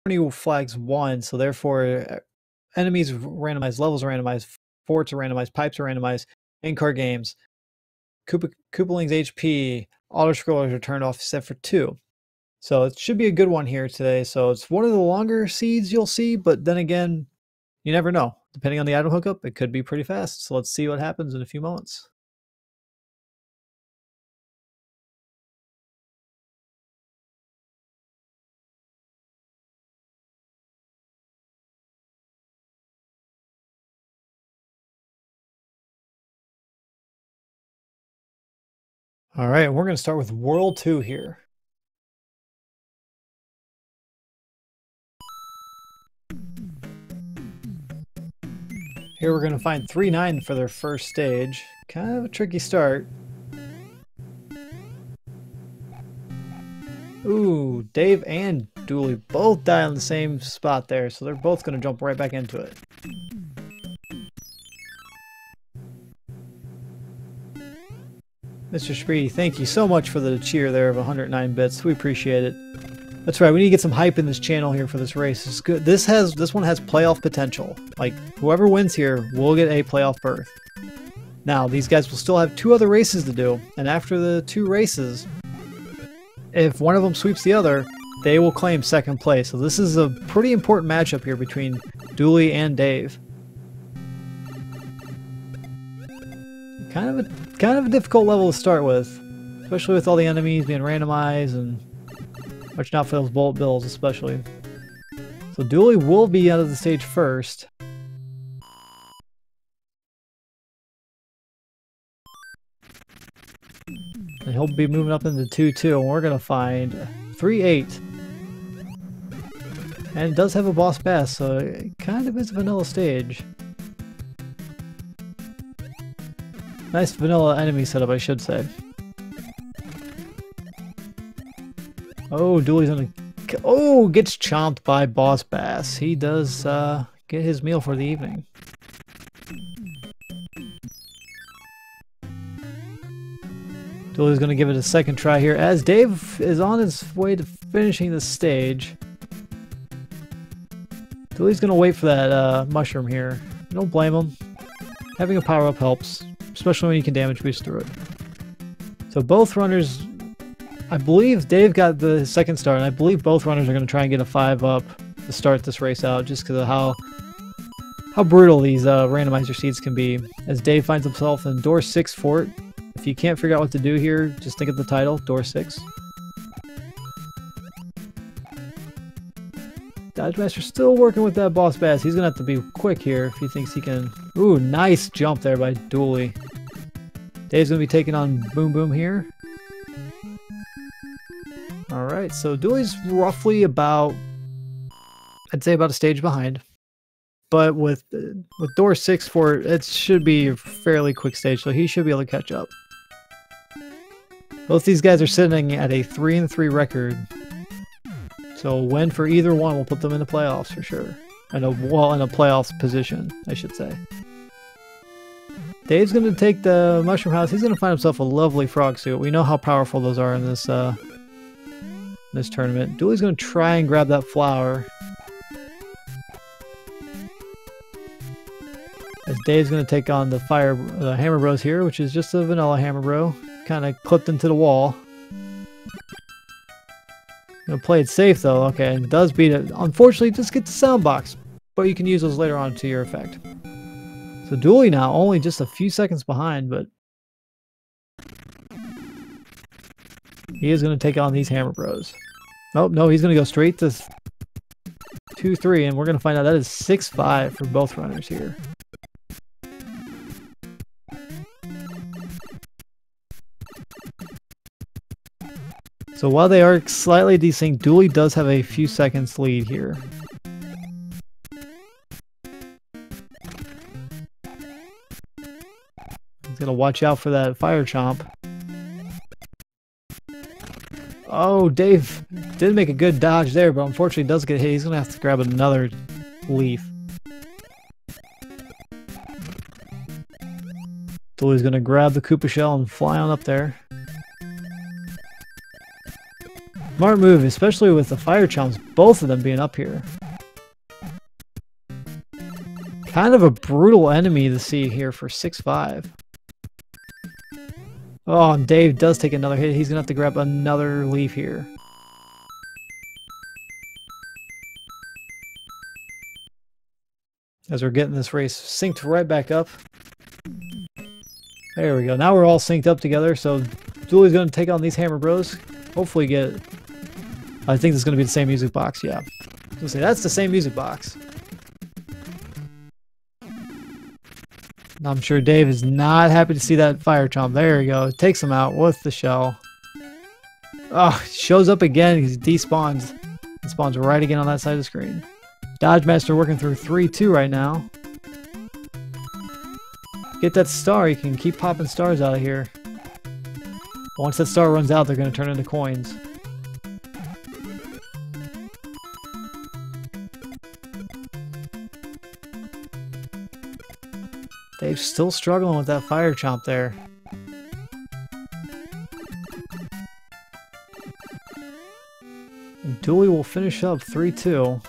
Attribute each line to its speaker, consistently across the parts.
Speaker 1: 20 flags 1, so therefore enemies are randomized, levels are randomized, forts are randomized, pipes are randomized, in-car games, Koopaling's HP, auto-scrollers are turned off except for 2. So it should be a good one here today. So it's one of the longer seeds you'll see, but then again, you never know. Depending on the item hookup, it could be pretty fast. So let's see what happens in a few moments. All right, we're going to start with World 2 here. Here we're going to find 3-9 for their first stage. Kind of a tricky start. Ooh, Dave and Dooley both die on the same spot there, so they're both going to jump right back into it. Mr. Spree, thank you so much for the cheer there of 109 bits. We appreciate it. That's right, we need to get some hype in this channel here for this race. It's good. This one has playoff potential. Like, whoever wins here will get a playoff berth. Now, these guys will still have 2 other races to do, and after the 2 races, if one of them sweeps the other, they will claim second place. So this is a pretty important matchup here between Dooley and Dave. Kind of a difficult level to start with, especially with all the enemies being randomized and watching out for those bullet bills especially. So Dooley will be out of the stage first. And he'll be moving up into 2-2, and we're going to find 3-8. And it does have a boss pass, so it kind of is a vanilla stage. Nice vanilla enemy setup, I should say. Oh, Dooley's gonna... Oh, gets chomped by Boss Bass. He does get his meal for the evening. Dooley's gonna give it a second try here as Dave is on his way to finishing the stage. Dooley's gonna wait for that mushroom here. Don't blame him. Having a power-up helps, especially when you can damage boost through it. So both runners, I believe Dave got the second start, and I believe both runners are going to try and get a 5-up to start this race out, just because of how brutal these randomizer seeds can be. As Dave finds himself in door 6 fort. If you can't figure out what to do here, just think of the title, door 6. Dodgemaster still working with that boss bass. He's going to have to be quick here if he thinks he can... Ooh, nice jump there by Dooley. Dave's going to be taking on Boom Boom here. Alright, so Dooley's roughly about... I'd say about a stage behind. But with door 6 for it should be a fairly quick stage, so he should be able to catch up. Both these guys are sitting at a 3-3 record. So a win for either one will put them in the playoffs for sure. In a playoffs position, I should say. Dave's going to take the mushroom house. He's going to find himself a lovely frog suit. We know how powerful those are in this tournament. Dooley's going to try and grab that flower. As Dave's going to take on the Hammer Bros here, which is just a vanilla Hammer Bro. Kind of clipped into the wall. Gonna play it safe though, okay, and does beat it. Unfortunately, just get the sound box, but you can use those later on to your effect. So Dooley now only just a few seconds behind, but he is going to take on these Hammer Bros. Oh, no, he's going to go straight to 2-3, and we're going to find out that is 6-5 for both runners here. So while they are slightly desync, Dooley does have a few seconds lead here. He's gonna watch out for that fire chomp. Oh, Dave did make a good dodge there, but unfortunately does get hit. He's gonna have to grab another leaf. Dooley's gonna grab the Koopa shell and fly on up there. Smart move, especially with the fire chomps, both of them being up here. Kind of a brutal enemy to see here for 6-5. Oh, and Dave does take another hit. He's going to have to grab another leaf here. As we're getting this race synced right back up. There we go. Now we're all synced up together. So Dooley's going to take on these Hammer Bros. Hopefully get... I think it's going to be the same music box. Yeah. We'll say that's the same music box. I'm sure Dave is not happy to see that fire chomp. There we go. Takes him out with the shell. Oh, shows up again. He despawns. He spawns right again on that side of the screen. Dodgemaster working through 3-2 right now. Get that star. You can keep popping stars out of here. Once that star runs out, they're going to turn into coins. Dave's still struggling with that fire chomp there. And Dooley will finish up 3-2.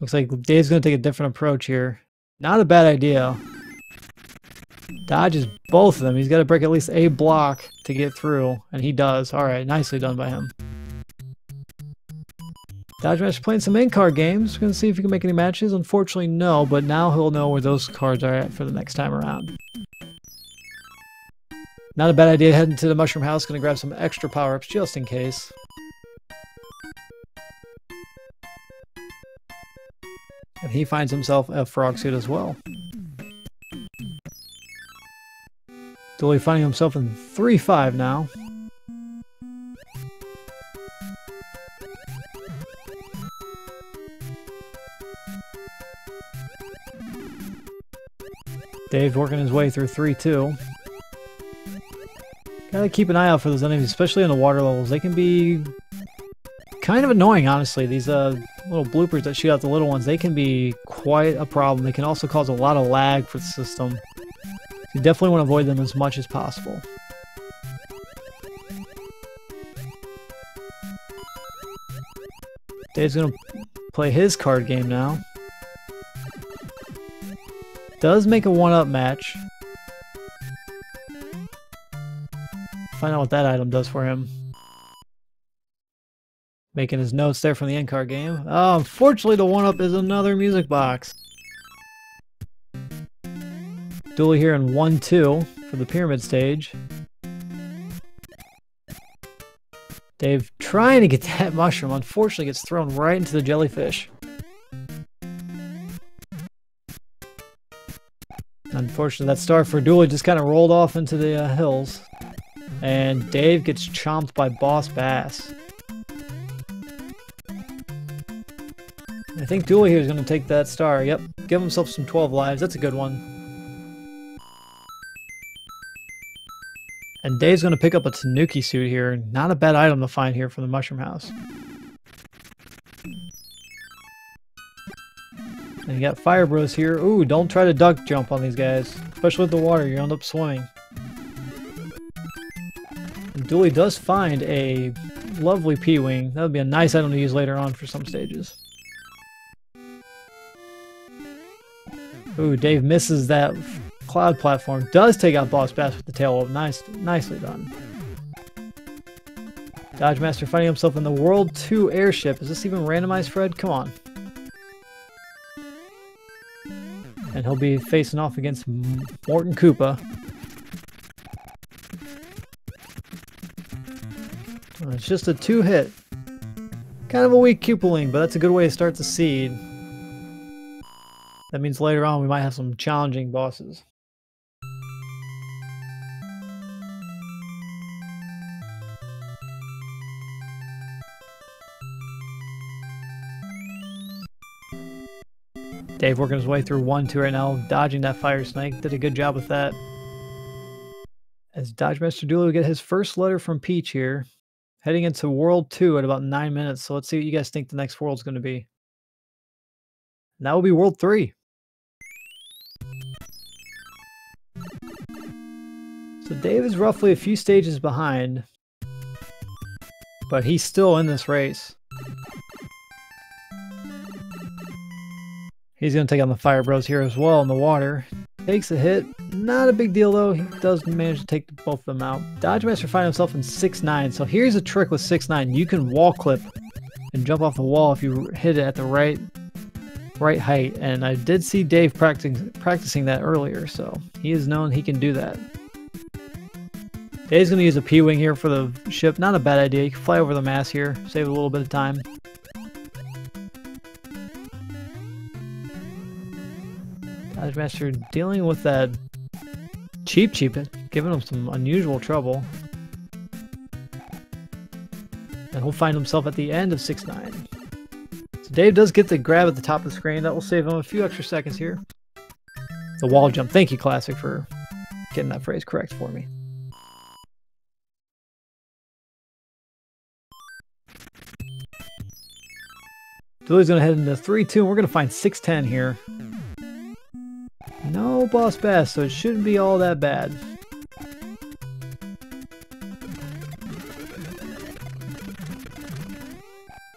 Speaker 1: Looks like Dave's going to take a different approach here. Not a bad idea. Dodges both of them. He's got to break at least a block to get through, and he does. Alright, nicely done by him. Dodgemaster playing some in-card games. We're going to see if he can make any matches. Unfortunately, no, but now he'll know where those cards are at for the next time around. Not a bad idea heading to the Mushroom House. Going to grab some extra power-ups just in case. And he finds himself a frog suit as well. Dooley finding himself in 3-5 now. Dave's working his way through 3-2. Gotta keep an eye out for those enemies, especially in the water levels. They can be kind of annoying, honestly. These little bloopers that shoot out the little ones, they can be quite a problem. They can also cause a lot of lag for the system. You definitely want to avoid them as much as possible. Dave's gonna play his card game now. Does make a 1-up match. Find out what that item does for him. Making his notes there from the end card game. Oh, unfortunately the 1-up is another music box. Dooley here in 1-2 for the pyramid stage. Dave trying to get that mushroom. Unfortunately gets thrown right into the jellyfish. Unfortunately, that star for Dooley just kind of rolled off into the hills. And Dave gets chomped by Boss Bass. I think Dooley here is going to take that star. Yep, give himself some 12 lives. That's a good one. And Dave's going to pick up a Tanuki suit here. Not a bad item to find here from the Mushroom House. And you got Fire Bros here. Ooh, don't try to duck jump on these guys. Especially with the water, you end up swimming. And Dooley does find a lovely P-Wing. That would be a nice item to use later on for some stages. Ooh, Dave misses that cloud platform. Does take out Boss Bass with the tail whip. Nicely done. Dodgemaster finding himself in the World 2 airship. Is this even randomized, Fred? Come on. And he'll be facing off against Morton Koopa. It's just a 2-hit. Kind of a weak Koopaling, but that's a good way to start the seed. That means later on we might have some challenging bosses. Dave working his way through 1-2 right now, dodging that fire snake. Did a good job with that. As Dodgemaster Dooley will get his first letter from Peach here. Heading into World 2 at about 9 minutes. So let's see what you guys think the next world's going to be. And that will be World 3. So Dave is roughly a few stages behind. but he's still in this race. He's going to take on the Fire Bros here as well in the water. Takes a hit. Not a big deal though. He does manage to take both of them out. Dodgemaster finds himself in 6-9. So here's a trick with 6-9. You can wall clip and jump off the wall if you hit it at the right height. And I did see Dave practicing that earlier, so he is known he can do that. Dave's going to use a P-Wing here for the ship. Not a bad idea. You can fly over the mast here. Save a little bit of time. Dodgemaster dealing with that Cheep, giving him some unusual trouble. And he'll find himself at the end of 6-9. So Dave does get the grab at the top of the screen. That will save him a few extra seconds here. The wall jump. Thank you, Classic, for getting that phrase correct for me. Dooley's going to head into 3-2, and we're going to find 6-10 here. No boss bass, so it shouldn't be all that bad.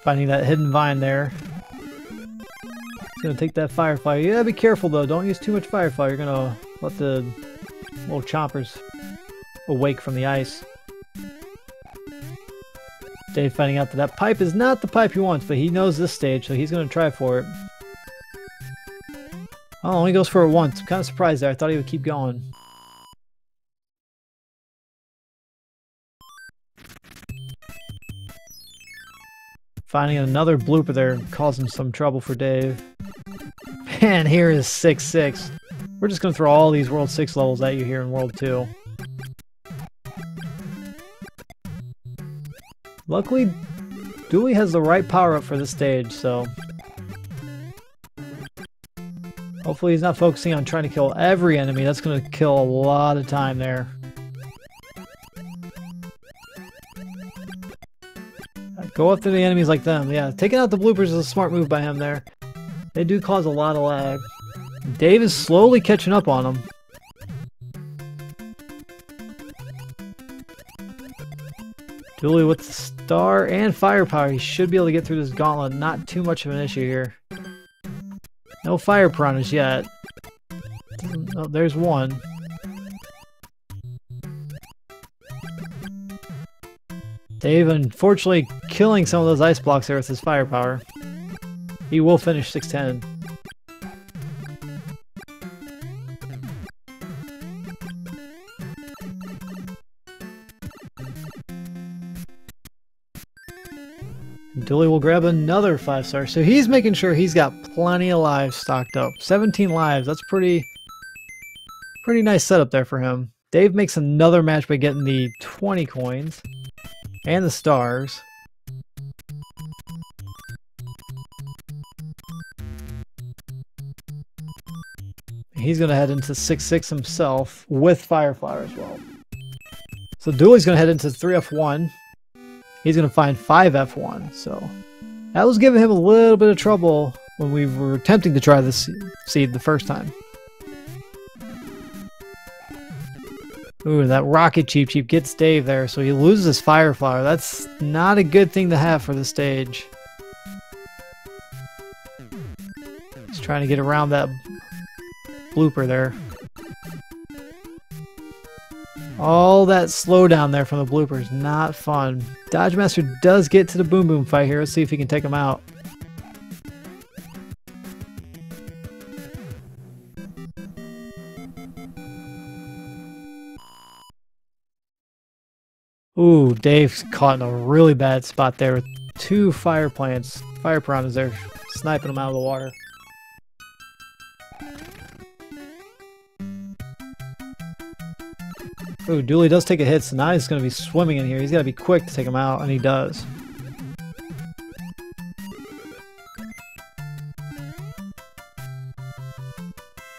Speaker 1: Finding that hidden vine there. It's going to take that Firefly. You gotta be careful though, don't use too much Firefly. You're going to let the little chompers awake from the ice. Dave finding out that that pipe is not the pipe he wants, but he knows this stage, so he's going to try for it. Oh, only goes for it once. I'm kind of surprised there. I thought he would keep going. Finding another blooper there causing some trouble for Dave. And here is 6-6. We're just going to throw all these World 6 levels at you here in World 2. Luckily, Dooley has the right power-up for this stage, so... hopefully he's not focusing on trying to kill every enemy. That's going to kill a lot of time there. Go after the enemies like them. Yeah, taking out the bloopers is a smart move by him there. They do cause a lot of lag. Dave is slowly catching up on them. Dooley with the star and firepower. He should be able to get through this gauntlet. Not too much of an issue here. No fire piranhas yet. Oh, there's one. Dave, unfortunately, killing some of those ice blocks there with his firepower. He will finish 6-10. Dooley will grab another 5-star. So he's making sure he's got plenty of lives stocked up. 17 lives. That's pretty nice setup there for him. Dave makes another match by getting the 20 coins and the stars. He's going to head into 6-6 himself with Fireflower as well. So Dooley's going to head into 3F1. He's going to find 5F1, so that was giving him a little bit of trouble when we were attempting to try this seed the first time. Ooh, that rocket cheap gets Dave there, so he loses his Fireflower. That's not a good thing to have for the stage. He's trying to get around that blooper there. All that slowdown there from the bloopers, not fun. Dodgemaster does get to the Boom Boom fight here. Let's see if he can take him out. Ooh, Dave's caught in a really bad spot there with two fire piranhas there, sniping him out of the water. Ooh, Dooley does take a hit, so now he's going to be swimming in here. He's got to be quick to take him out, and he does.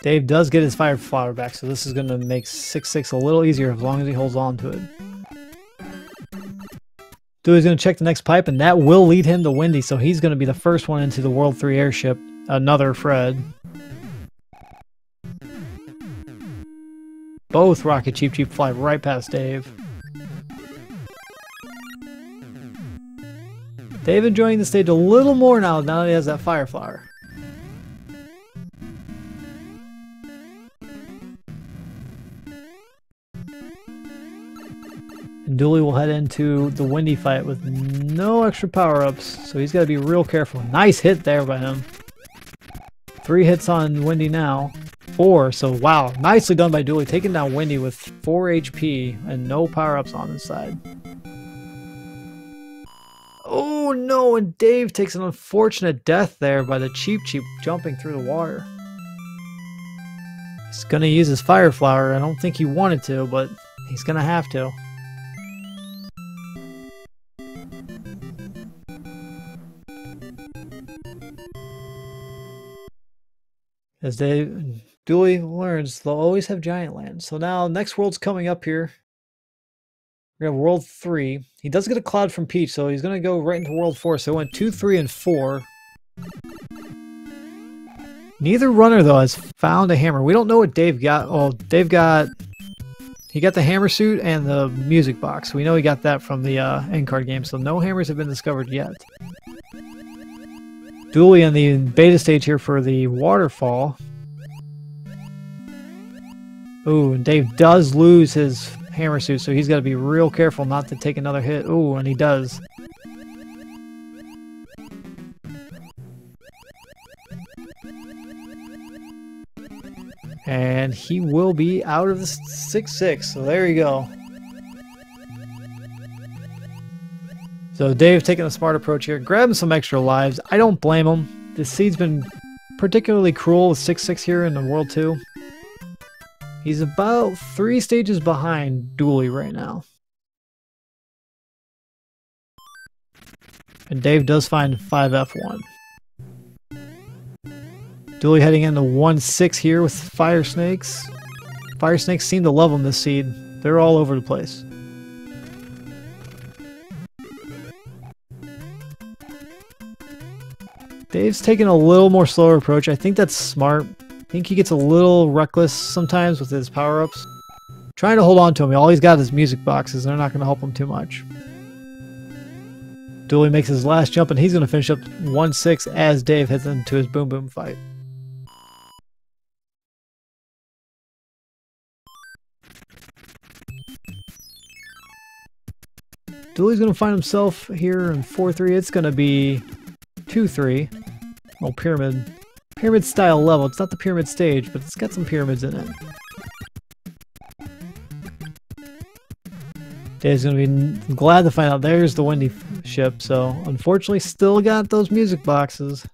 Speaker 1: Dave does get his Fireflower back, so this is going to make 6-6 a little easier as long as he holds on to it. Dooley's going to check the next pipe, and that will lead him to Windy, so he's going to be the first one into the World 3 airship. Another Fred. Both Rocket Cheap fly right past Dave. Dave enjoying the stage a little more now that he has that fire flower. And Dooley will head into the windy fight with no extra power-ups, so he's got to be real careful. Nice hit there by him. 3 hits on Windy now. 4, so wow. Nicely done by Dooley, taking down Windy with 4 HP and no power-ups on his side. Oh no, and Dave takes an unfortunate death there by the Cheep jumping through the water. He's going to use his fire flower. I don't think he wanted to, but he's going to have to. As Dooley learns, they'll always have giant land. So now, next world's coming up here. We have World 3. He does get a cloud from Peach, so he's going to go right into World 4. So it went 2, 3, and 4. Neither runner, though, has found a hammer. We don't know what Dave got. Well, Dave got... He got the hammer suit and the music box. We know he got that from the end card game, so no hammers have been discovered yet. Dooley in the beta stage here for the waterfall. Ooh, and Dave does lose his hammer suit, so he's got to be real careful not to take another hit. Ooh, and he does. And he will be out of the 6-6, so there you go. So Dave taking a smart approach here, grabbing some extra lives. I don't blame him. This seed's been particularly cruel with 6-6 here in the World 2. He's about 3 stages behind Dooley right now. And Dave does find 5F1. Dooley heading into 1-6 here with Fire Snakes. Fire Snakes seem to love him this seed. They're all over the place. Dave's taking a little more slower approach. I think that's smart. I think he gets a little reckless sometimes with his power-ups. Trying to hold on to him. All he's got is music boxes. They're not going to help him too much. Dooley makes his last jump, and he's going to finish up 1-6 as Dave heads into his Boom Boom fight. Dooley's going to find himself here in 4-3. It's going to be 2-3. Well, pyramid style level. It's not the pyramid stage, but it's got some pyramids in it. Dave's going to be glad to find out there's the windy ship, so unfortunately still got those music boxes.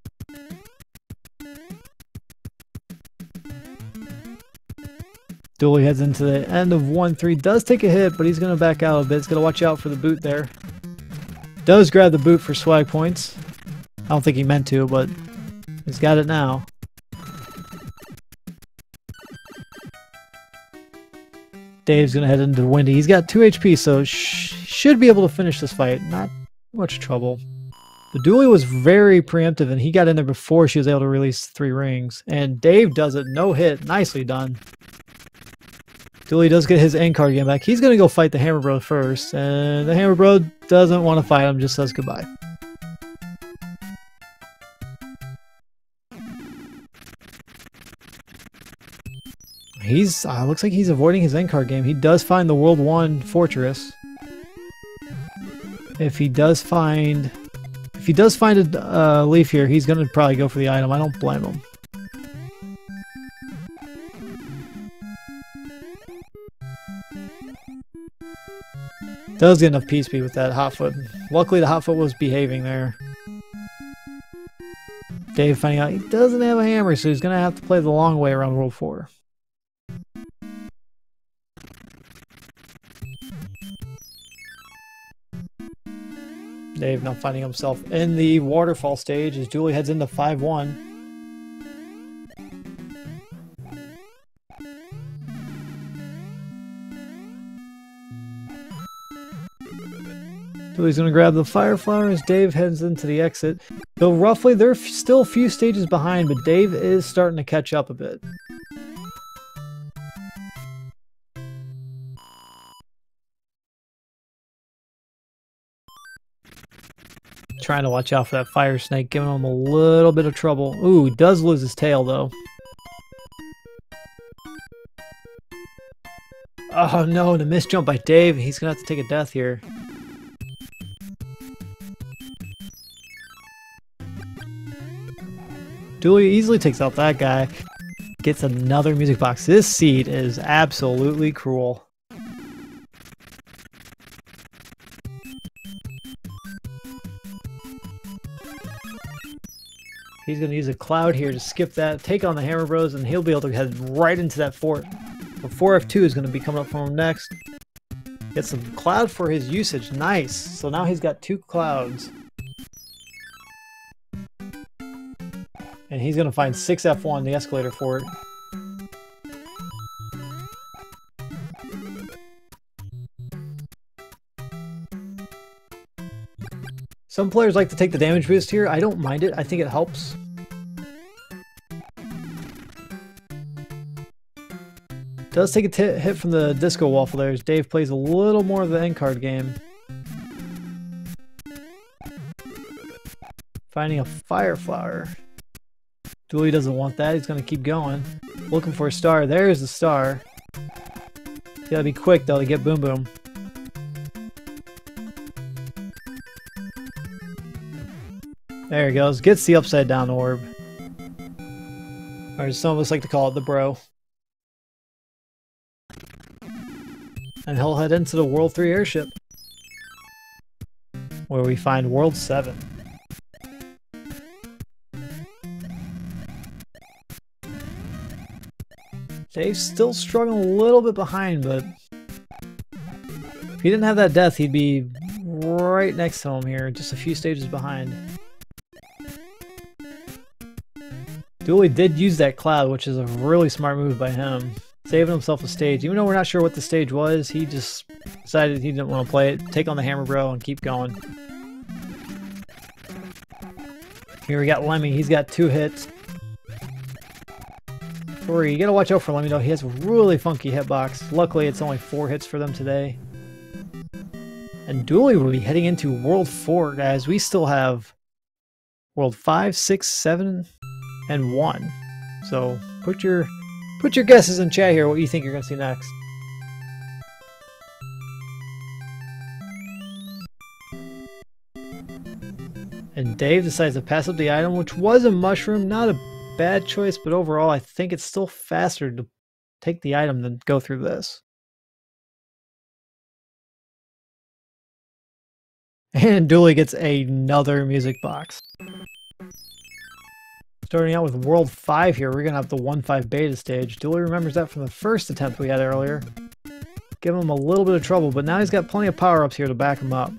Speaker 1: Dooley heads into the end of 1-3. Does take a hit, but he's going to back out a bit. He's going to watch out for the boot there. Does grab the boot for swag points. I don't think he meant to, but he's got it now. Dave's going to head into Windy. He's got 2 HP, so should be able to finish this fight. Not much trouble. The Dooley was very preemptive, and he got in there before she was able to release 3 rings. And Dave does it. No hit. Nicely done. Dooley does get his end card game back. He's going to go fight the Hammer Bro first. And the Hammer Bro doesn't want to fight him, just says goodbye. Looks like he's avoiding his end card game. He does find the World 1 Fortress. If he does find a leaf here, he's gonna probably go for the item. I don't blame him. Does get enough peace speed with that hot foot. Luckily the hot foot was behaving there. Dave finding out he doesn't have a hammer, so he's gonna have to play the long way around World 4. Dave now finding himself in the waterfall stage as Dooley heads into 5-1. Dooley's going to grab the fire flower as Dave heads into the exit. So roughly they're still a few stages behind, but Dave is starting to catch up a bit. trying to watch out for that fire snake, giving him a little bit of trouble. Ooh, he does lose his tail though. Oh no, the missed jump by Dave. He's gonna have to take a death here. Dooley easily takes out that guy. Gets another music box. This seed is absolutely cruel. He's going to use a cloud here to skip that, take on the Hammer Bros, and he'll be able to head right into that fort. The 4F2 is going to be coming up from him next. Gets some cloud for his usage. Nice. So now he's got 2 clouds. And he's going to find 6F1, the escalator fort. Some players like to take the damage boost here. I don't mind it. I think it helps. Does take a hit from the disco waffle there as Dave plays a little more of the end card game. Finding a fire flower. Dooley doesn't want that. He's going to keep going. Looking for a star. There's the star. You gotta be quick though to get Boom Boom. There he goes. Gets the upside down orb. Or some of us like to call it the bro. And he'll head into the World 3 airship, where we find World 7. Dave's still struggling a little bit behind, but if he didn't have that death, he'd be right next to him here, just a few stages behind. Dooley did use that cloud, which is a really smart move by him. Saving himself a stage. Even though we're not sure what the stage was, he just decided he didn't want to play it, take on the Hammer Bro, and keep going. Here we got Lemmy. He's got 2 hits. 3. You gotta watch out for Lemmy though. He has a really funky hitbox. Luckily, it's only 4 hits for them today. And Dooley will be heading into World 4, guys. We still have World 5, 6, 7, and 1. So put your guesses in chat here what you think you're going to see next. And Dave decides to pass up the item, which was a mushroom. Not a bad choice, but overall I think it's still faster to take the item than go through this. And Dooley gets another music box. Starting out with World 5 here, we're going to have the 1-5 beta stage. Dooley remembers that from the first attempt we had earlier. Give him a little bit of trouble, but now he's got plenty of power-ups here to back him up.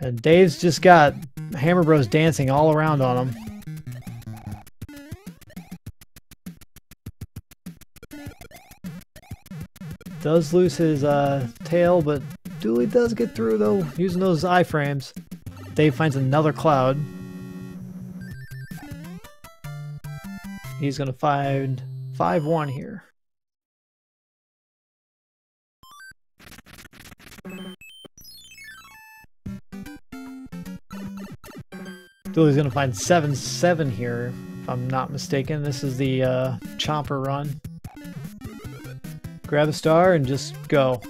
Speaker 1: And Dave's just got Hammer Bros dancing all around on him. Does lose his tail, but Dooley does get through though, using those iframes. Dave finds another cloud. He's going to find 5-1 here. Dooley's going to find 7-7 here, if I'm not mistaken. This is the Chomper run. Grab a star and just go.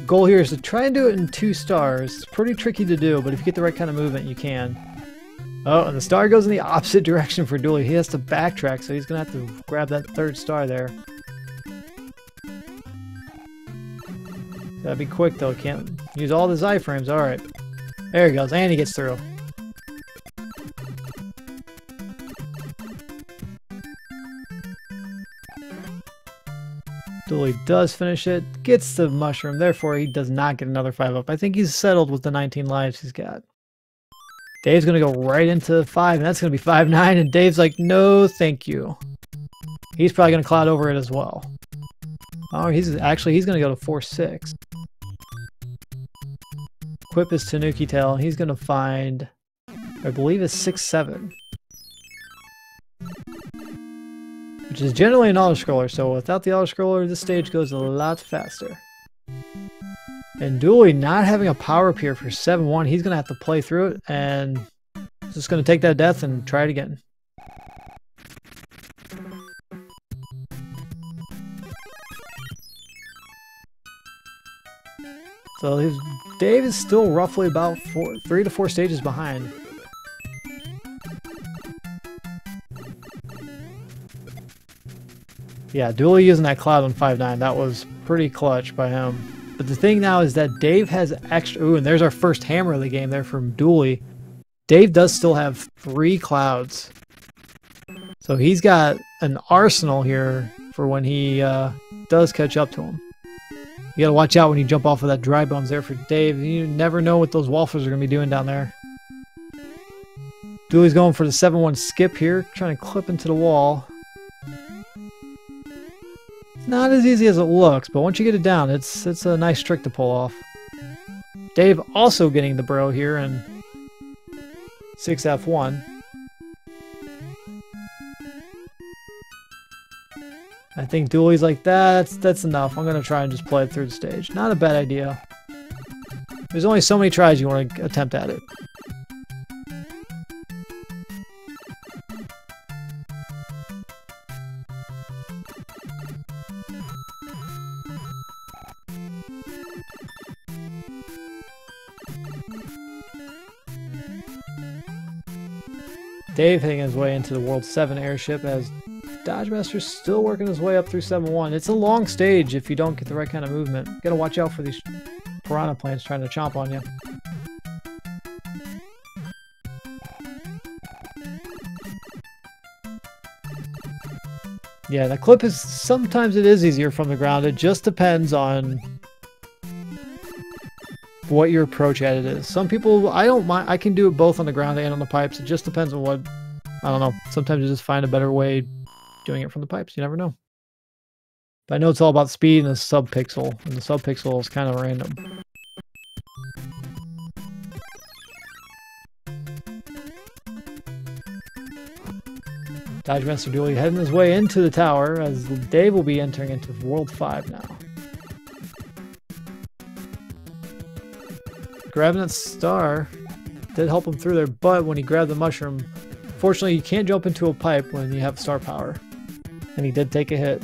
Speaker 1: Goal here is to try and do it in 2 stars. It's pretty tricky to do, but if you get the right kind of movement, you can. Oh, and the star goes in the opposite direction for Dooley. He has to backtrack, so he's going to have to grab that 3rd star there. Gotta be quick, though. Can't use all his iframes. Alright. There he goes, and he gets through. Dooley does finish it, gets the mushroom, therefore he does not get another 5-up. I think he's settled with the 19 lives he's got. Dave's going to go right into 5, and that's going to be 5-9, and Dave's like, no thank you. He's probably going to cloud over it as well. Oh, he's going to go to 4-6. Equip his Tanuki tail, and he's going to find, I believe it's 6-7. Which is generally an auto-scroller, so without the auto-scroller, this stage goes a lot faster. And Dooley not having a power up here for 7-1, he's going to have to play through it and just going to take that death and try it again. So Dave is still roughly about 3 to 4 stages behind. Yeah, Dooley using that cloud on 5-9, that was pretty clutch by him. But the thing now is that Dave has extra... Ooh, and there's our first hammer of the game there from Dooley. Dave does still have 3 clouds. So he's got an arsenal here for when he does catch up to him. You gotta watch out when you jump off of that dry bones there for Dave. You never know what those waffles are gonna be doing down there. Dooley's going for the 7-1 skip here, trying to clip into the wall. Not as easy as it looks, but once you get it down, it's a nice trick to pull off. Dave also getting the bro here in 6F1. I think Dooley's like, that's enough. I'm going to try and just play it through the stage. Not a bad idea. There's only so many tries you want to attempt at it. Dave hitting his way into the World 7 airship as Dodgemaster's still working his way up through 7-1. It's a long stage if you don't get the right kind of movement. You gotta watch out for these piranha planes trying to chomp on you. Yeah, the clip is... Sometimes it is easier from the ground. It just depends on what your approach at it is. Some people, I don't mind. I can do it both on the ground and on the pipes. It just depends on what... I don't know. Sometimes you just find a better way doing it from the pipes. You never know. But I know it's all about speed and the sub-pixel. And the sub-pixel is kind of random. Dodgemaster Dooley heading his way into the tower as Dave will be entering into World 5 now. Grabbing that star did help him through there, but when he grabbed the mushroom, fortunately you can't jump into a pipe when you have star power. And he did take a hit.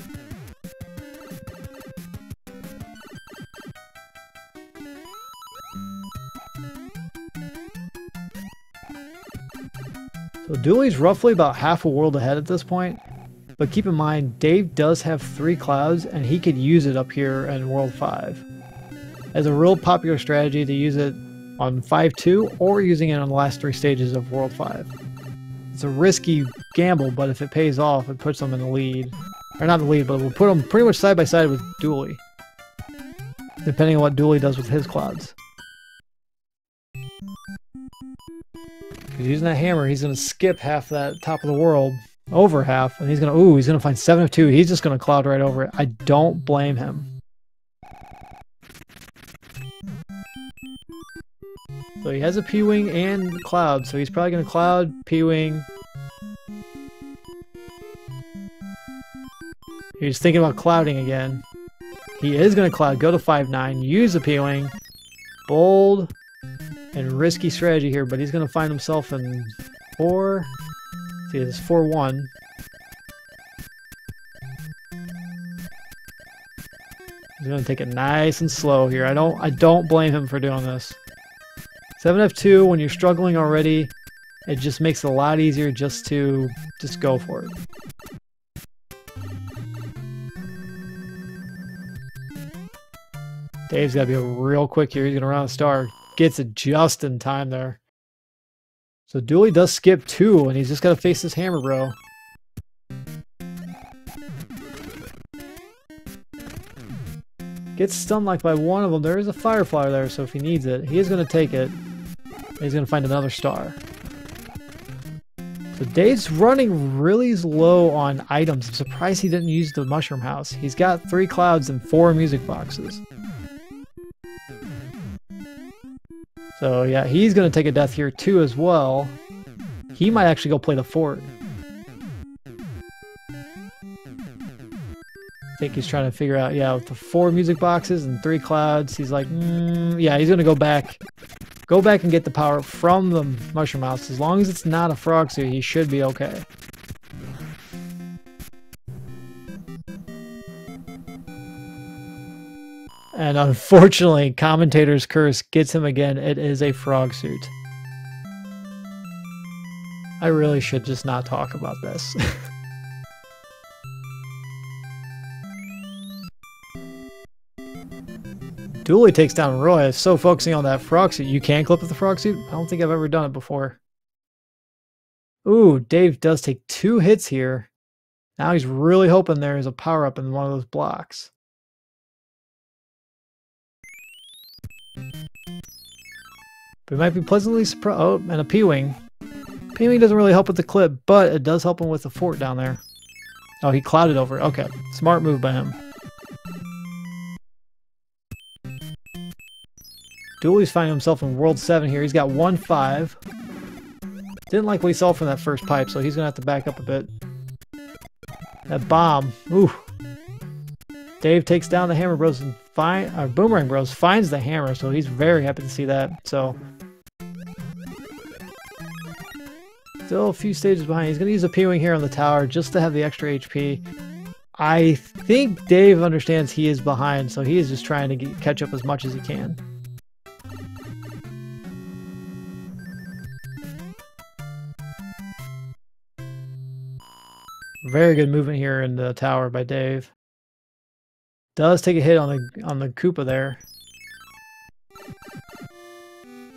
Speaker 1: So Dooley's roughly about half a world ahead at this point, but keep in mind Dave does have 3 clouds and he could use it up here in World 5. As a real popular strategy to use it on 5-2 or using it on the last 3 stages of World 5. It's a risky gamble, but if it pays off, it puts them in the lead. Or not the lead, but it will put them pretty much side by side with Dooley. Depending on what Dooley does with his clouds. Because using that hammer, he's going to skip half that top of the world. Over half. And he's going to find 7 of 2. He's just going to cloud right over it. I don't blame him. So he has a P-Wing and cloud, so he's probably going to cloud, P-Wing. He's thinking about clouding again. He is going to cloud, go to 5-9, use the P-Wing. Bold and risky strategy here, but he's going to find himself in 4. See, it's 4-1. He's going to take it nice and slow here. I don't blame him for doing this. 7F2, when you're struggling already, it just makes it a lot easier just to go for it. Dave's got to be real quick here. He's going to run a star. Gets it just in time there. So Dooley does skip 2, and he's just got to face this hammer, bro. Gets stunned like by one of them. There is a Firefly there, so if he needs it, he is going to take it. He's going to find another star. So Dave's running really low on items. I'm surprised he didn't use the Mushroom House. He's got 3 clouds and 4 music boxes. So yeah, he's going to take a death here too as well. He might actually go play the fort. think he's trying to figure out, yeah, with the 4 music boxes and 3 clouds, he's like, yeah, he's going to go back and get the power from the Mushroom House. As long as it's not a frog suit, he should be okay. And unfortunately, Commentator's Curse gets him again. It is a frog suit. I really should just not talk about this. Dooley takes down Roy. So focusing on that frog suit. You can clip with the frog suit? I don't think I've ever done it before. Ooh, Dave does take 2 hits here. Now he's really hoping there is a power-up in one of those blocks. But he might be pleasantly surprised. Oh, and a P-Wing. P-Wing doesn't really help with the clip, but it does help him with the fort down there. Oh, he clouded over it. Okay, smart move by him. Dooley's finding himself in World 7 here. He's got 1-5. Didn't like what he saw from that first pipe, so he's going to have to back up a bit. That bomb. Ooh. Dave takes down the Hammer Bros and Boomerang Bros finds the hammer, so he's very happy to see that. So still a few stages behind. He's going to use a P-Wing here on the tower just to have the extra HP. I think Dave understands he is behind, so he is just trying to catch up as much as he can. Very good movement here in the tower by Dave. Does take a hit on the Koopa there.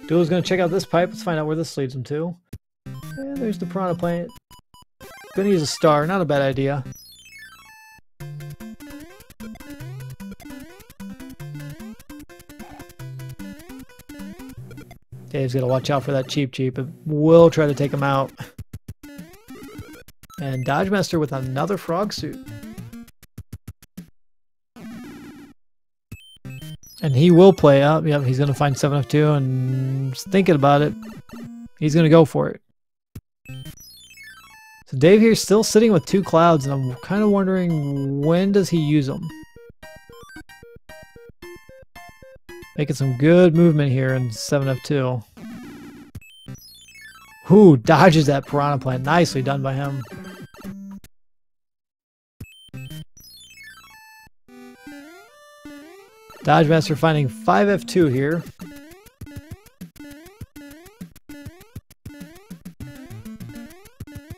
Speaker 1: Dooley's gonna check out this pipe. Let's find out where this leads him to. And there's the Piranha Plant. Gonna use a star, not a bad idea. Dave's gonna watch out for that Cheep. It will try to take him out. And Dodgemaster with another frog suit. And he will play up. Yep, he's going to find 7 of 2 and just thinking about it. He's going to go for it. So Dave here is still sitting with 2 clouds, and I'm kind of wondering when does he use them? Making some good movement here in 7 of 2. Ooh, dodges that Piranha Plant. Nicely done by him. Dodgemaster finding 5F2 here.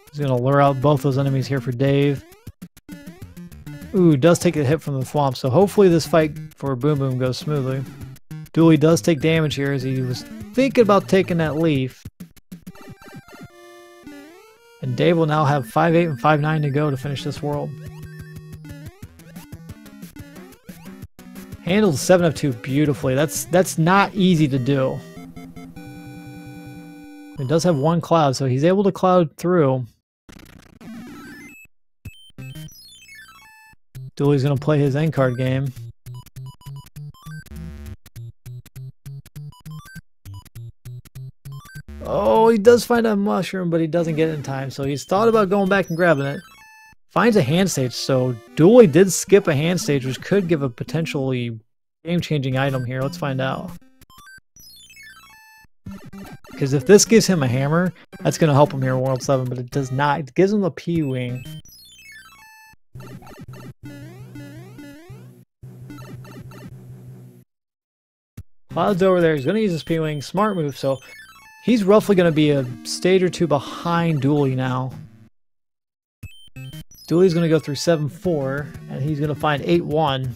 Speaker 1: He's going to lure out both those enemies here for Dave. Ooh, does take a hit from the Thwomp, so hopefully this fight for Boom Boom goes smoothly. Dooley does take damage here as he was thinking about taking that leaf. And Dave will now have 5-8 and 5-9 to go to finish this world. Handled 7 of 2 beautifully. That's not easy to do. It does have 1 cloud, so he's able to cloud through. Dooley's going to play his end card game. Oh, he does find a mushroom, but he doesn't get it in time, so he's thought about going back and grabbing it. Finds a hand stage, so Dooley did skip a hand stage, which could give a potentially game-changing item here. Let's find out. Because if this gives him a hammer, that's going to help him here in World 7, but it does not. It gives him a P-Wing. Cloud's over there. He's going to use his P-Wing. Smart move, so he's roughly going to be a stage or 2 behind Dooley now. Dooley's going to go through 7-4, and he's going to find 8-1.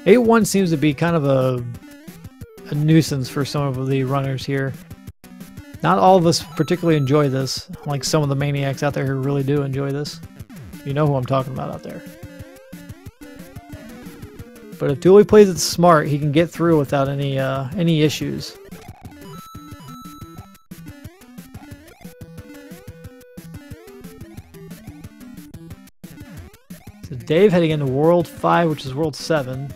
Speaker 1: 8-1 seems to be kind of a nuisance for some of the runners here. Not all of us particularly enjoy this, like some of the maniacs out there who really do enjoy this. You know who I'm talking about out there. But if Dooley plays it smart, he can get through without any issues. So Dave heading into World 5, which is World 7.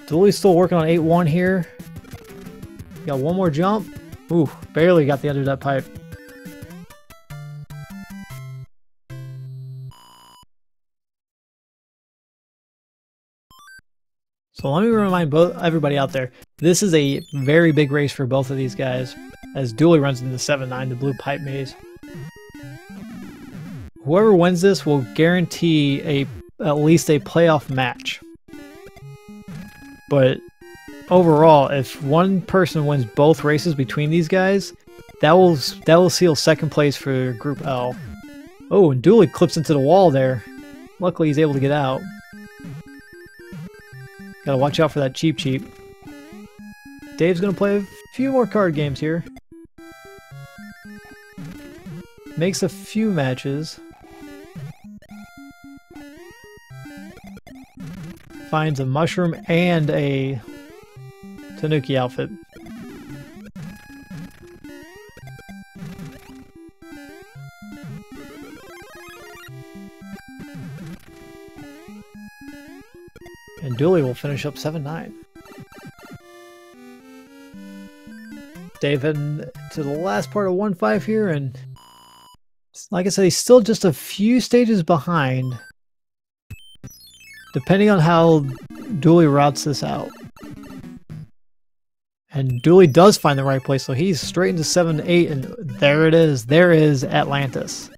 Speaker 1: Dooley's still working on 8-1 here. Got 1 more jump. Ooh, barely got the end of that pipe. But let me remind everybody out there, this is a very big race for both of these guys, as Dooley runs into 7-9, the blue pipe maze. Whoever wins this will guarantee at least a playoff match. But overall, if one person wins both races between these guys, that will seal second place for Group L. Oh, and Dooley clips into the wall there. Luckily, he's able to get out. Gotta watch out for that cheap. Dave's gonna play a few more card games here. Makes a few matches. Finds a mushroom and a Tanuki outfit. And Dooley will finish up 7-9. Dave heading to the last part of 1-5 here, and like I said, he's still just a few stages behind, depending on how Dooley routes this out. And Dooley does find the right place, so he's straight into 7-8, and there it is. There is Atlantis.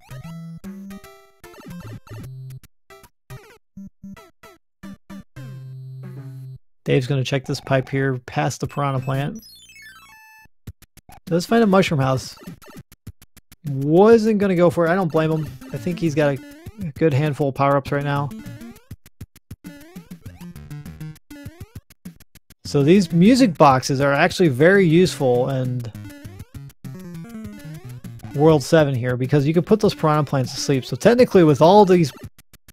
Speaker 1: Dave's going to check this pipe here past the piranha plant. Does find a mushroom house. Wasn't going to go for it. I don't blame him. I think he's got a good handful of power-ups right now. So these music boxes are actually very useful in World 7 here, because you can put those piranha plants to sleep. So technically with all these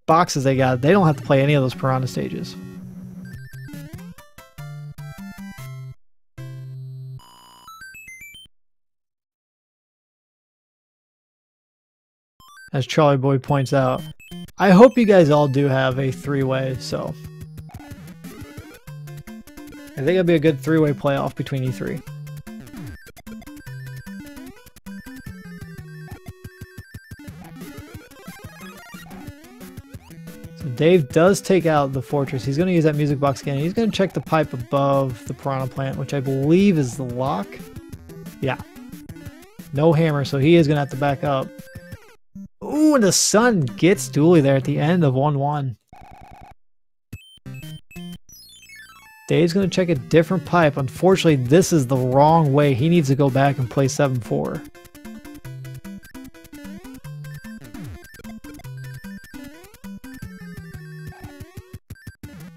Speaker 1: boxes they got, they don't have to play any of those piranha stages. As Charlie Boy points out, I hope you guys all do have a three-way, so I think it'll be a good three-way playoff between you three. So Dave does take out the fortress. He's going to use that music box again. He's going to check the pipe above the piranha plant, which I believe is the lock. Yeah. No hammer, so he is going to have to back up. Ooh, and the sun gets Dooley there at the end of 1-1. Dave's going to check a different pipe. Unfortunately, this is the wrong way. He needs to go back and play 7-4.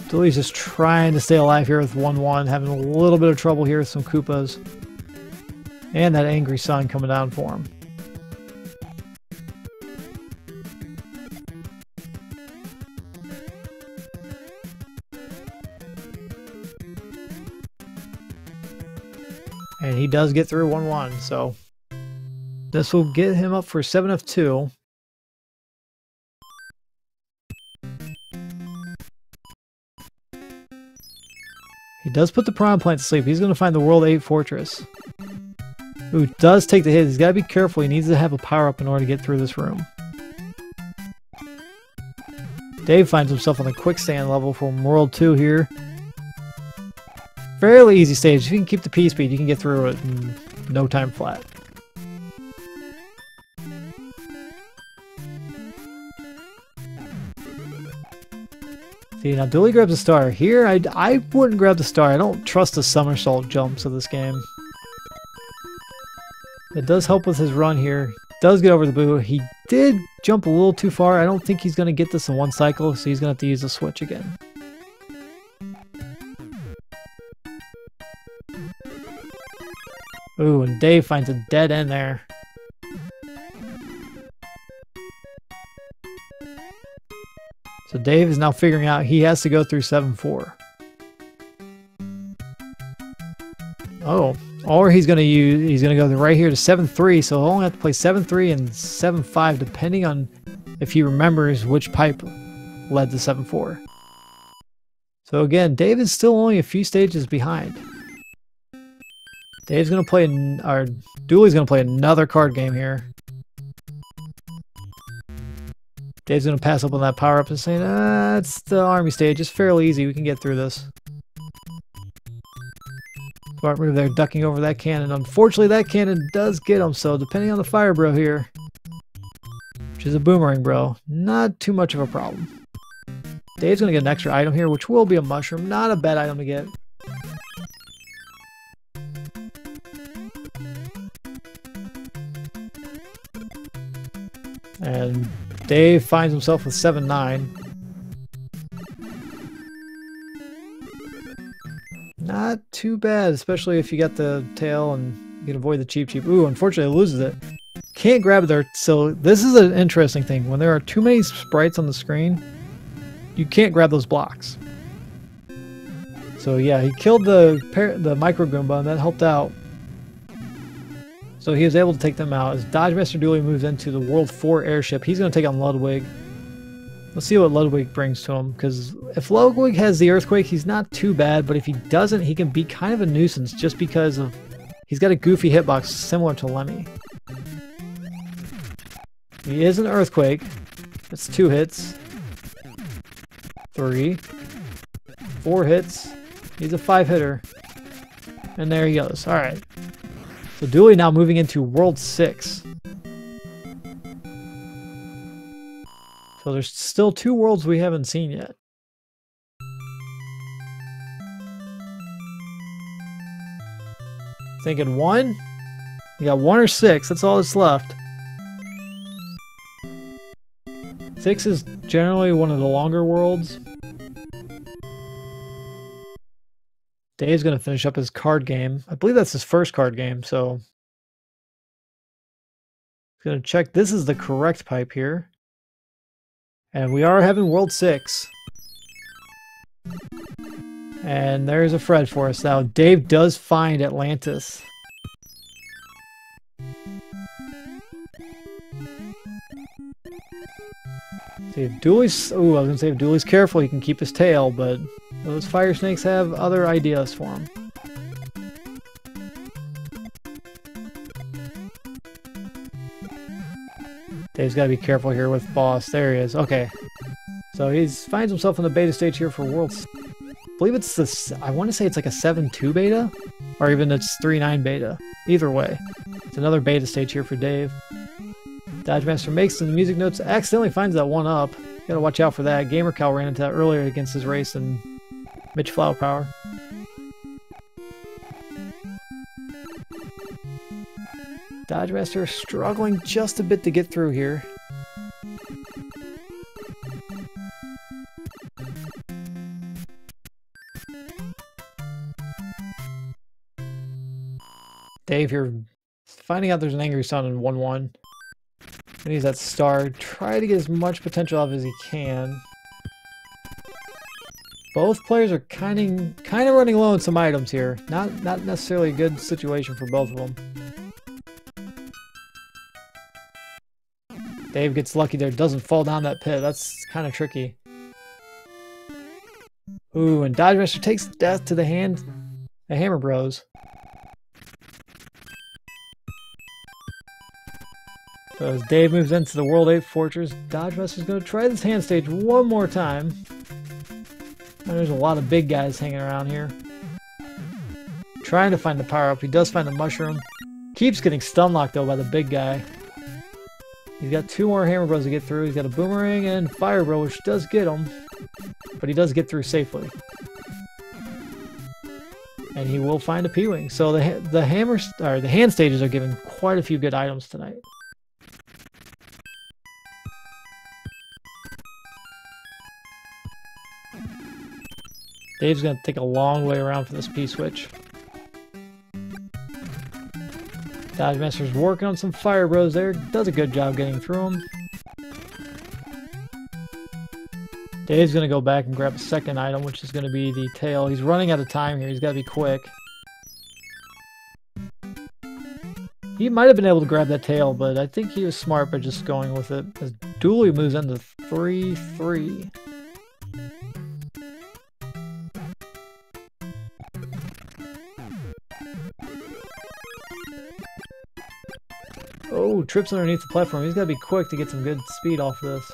Speaker 1: Dooley's just trying to stay alive here with 1-1, having a little bit of trouble here with some Koopas. And that angry sun coming down for him. And he does get through 1-1, so this will get him up for 7 of 2. He does put the piranha plant to sleep. He's going to find the World 8 Fortress. Who does take the hit. He's got to be careful. He needs to have a power-up in order to get through this room. Dave finds himself on the quicksand level from World 2 here. Fairly easy stage. If you can keep the P speed, you can get through it in no time flat. See, now Dooley grabs a star. Here, I wouldn't grab the star. I don't trust the somersault jumps of this game. It does help with his run here. Does get over the boo. He did jump a little too far. I don't think he's going to get this in one cycle, so he's going to have to use the switch again. Ooh, and Dave finds a dead end there. So Dave is now figuring out he has to go through 7-4. Oh, or he's going to go right here to 7-3, so he'll only have to play 7-3 and 7-5 depending on if he remembers which pipe led to 7-4. So again, Dave is still only a few stages behind. Dave's going to play, or Dooley's going to play another card game here. Dave's going to pass up on that power-up and saying, it's the army stage. It's fairly easy. We can get through this. Smart move there, ducking over that cannon. Unfortunately, that cannon does get him, so depending on the fire bro here, which is a boomerang bro, not too much of a problem. Dave's going to get an extra item here, which will be a mushroom. Not a bad item to get. And Dave finds himself with 7-9. Not too bad, especially if you got the tail and you can avoid the cheap. Ooh, unfortunately it loses it. Can't grab it there. So this is an interesting thing. When there are too many sprites on the screen, you can't grab those blocks. So yeah, he killed the micro Goomba and that helped out. So he was able to take them out. As dodgemasterdooley moves into the World 4 airship, he's going to take on Ludwig. Let's see what Ludwig brings to him, because if Ludwig has the earthquake, he's not too bad, but if he doesn't, he can be kind of a nuisance just because of he's got a goofy hitbox similar to Lemmy. He is an earthquake. That's 2 hits. 3. 4 hits. He's a 5-hitter. And there he goes. Alright. So Dooley now moving into World 6. So there's still 2 worlds we haven't seen yet. Thinking 1? You got 1 or 6, that's all that's left. 6 is generally one of the longer worlds. Dave's going to finish up his card game. I believe that's his first card game, so... He's going to check. This is the correct pipe here. And we are having World 6. And there's a Fred for us. Now, Dave does find Atlantis. See if Dooley's... Ooh, I was going to say if Dooley's careful, he can keep his tail, but those fire snakes have other ideas for him. Dave's got to be careful here with boss. There he is. Okay. So he finds himself in the beta stage here for Worlds. I believe it's this... I want to say it's like a 7.2 beta, or even it's 3.9 beta. Either way. It's another beta stage here for Dave. Dodgemaster makes the music notes, accidentally finds that 1-up. Gotta watch out for that. Gamer Cow ran into that earlier against his race and Mitch Flower Power. Dodgemaster struggling just a bit to get through here. Dave here finding out there's an Angry Sun in 1-1. And he's that star. Try to get as much potential out as he can. Both players are kind of running low on some items here. Not necessarily a good situation for both of them. Dave gets lucky there. Doesn't fall down that pit. That's kind of tricky. Ooh, and Dodgemaster takes death to the Hammer Bros. So as Dave moves into the World 8 Fortress, Dodgemaster's going to try this hand stage one more time. And there's a lot of big guys hanging around here. Trying to find the power-up. He does find the mushroom. Keeps getting stun-locked though by the big guy. He's got 2 more Hammer Bros to get through. He's got a Boomerang and Fire Bro, which does get him. But he does get through safely. And he will find a P-Wing. So the hand stages are giving quite a few good items tonight. Dave's going to take a long way around for this P-switch. Dodgemaster's working on some Fire Bros there. Does a good job getting through them. Dave's going to go back and grab a second item, which is going to be the tail. He's running out of time here. He's got to be quick. He might have been able to grab that tail, but I think he was smart by just going with it. As Dooley moves into 3-3. Oh, trips underneath the platform. He's got to be quick to get some good speed off of this.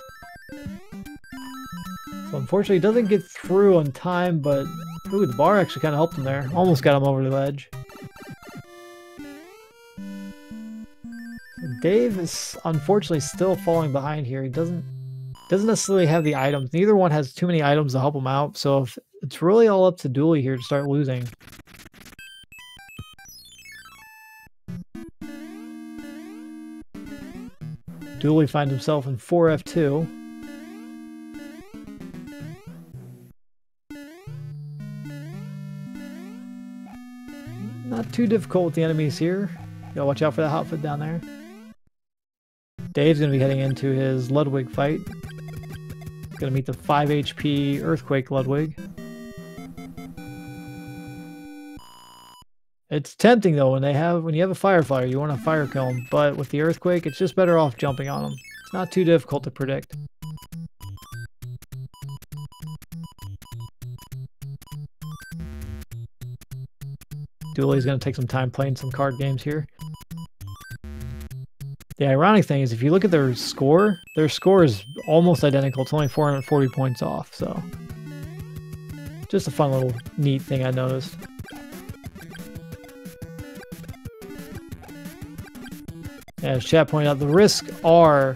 Speaker 1: So unfortunately, he doesn't get through on time, but Ooh, the bar actually kind of helped him there. Almost got him over the edge. Dave is unfortunately still falling behind here. He doesn't necessarily have the items. Neither one has too many items to help him out. So if it's really all up to Dooley here to start losing. Dooley finds himself in 4F2. Not too difficult with the enemies here. You gotta watch out for that hot foot down there. Dave's gonna be heading into his Ludwig fight. Gonna meet the 5 HP Earthquake Ludwig. It's tempting though when you have a Fireflyer, you want to fire kill him, but with the Earthquake, it's just better off jumping on him. It's not too difficult to predict. Dooley's going to take some time playing some card games here. The ironic thing is if you look at their score is almost identical. It's only 440 points off, so just a fun little neat thing I noticed. As chat pointed out, the risks are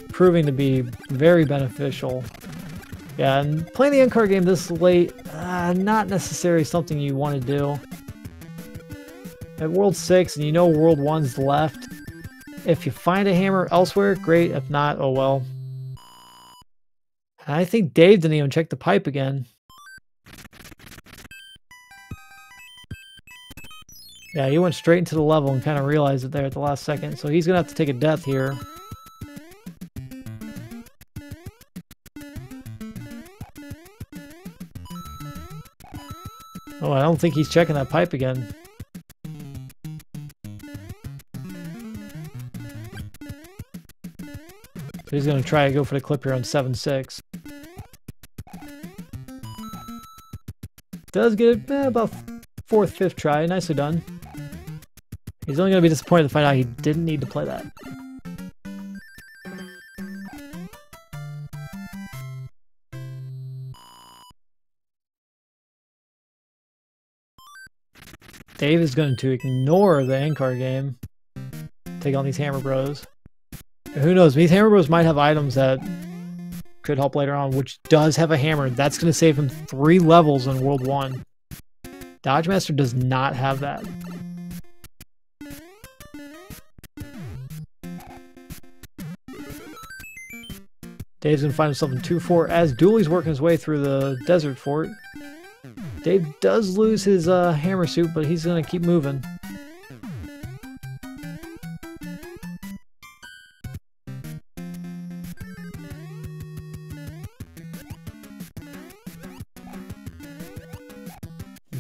Speaker 1: proving to be very beneficial. Yeah, and playing the end card game this late, not necessarily something you want to do. At World 6, and you know World 1's left, if you find a hammer elsewhere, great. If not, oh well. I think Dave didn't even check the pipe again. Yeah, he went straight into the level and kind of realized it there at the last second, so he's going to have to take a death here. Oh, I don't think he's checking that pipe again. So he's going to try to go for the clip here on 7-6. Does get it about 4th, 5th try. Nicely done. He's only going to be disappointed to find out he didn't need to play that. Dave is going to ignore the end card game. Take on these Hammer Bros. And who knows, these Hammer Bros might have items that could help later on, which does have a hammer. That's going to save him 3 levels in World 1. Dodgemaster does not have that. Dave's going to find himself in 2-4 as Dooley's working his way through the Desert Fort. Dave does lose his hammer suit, but he's going to keep moving.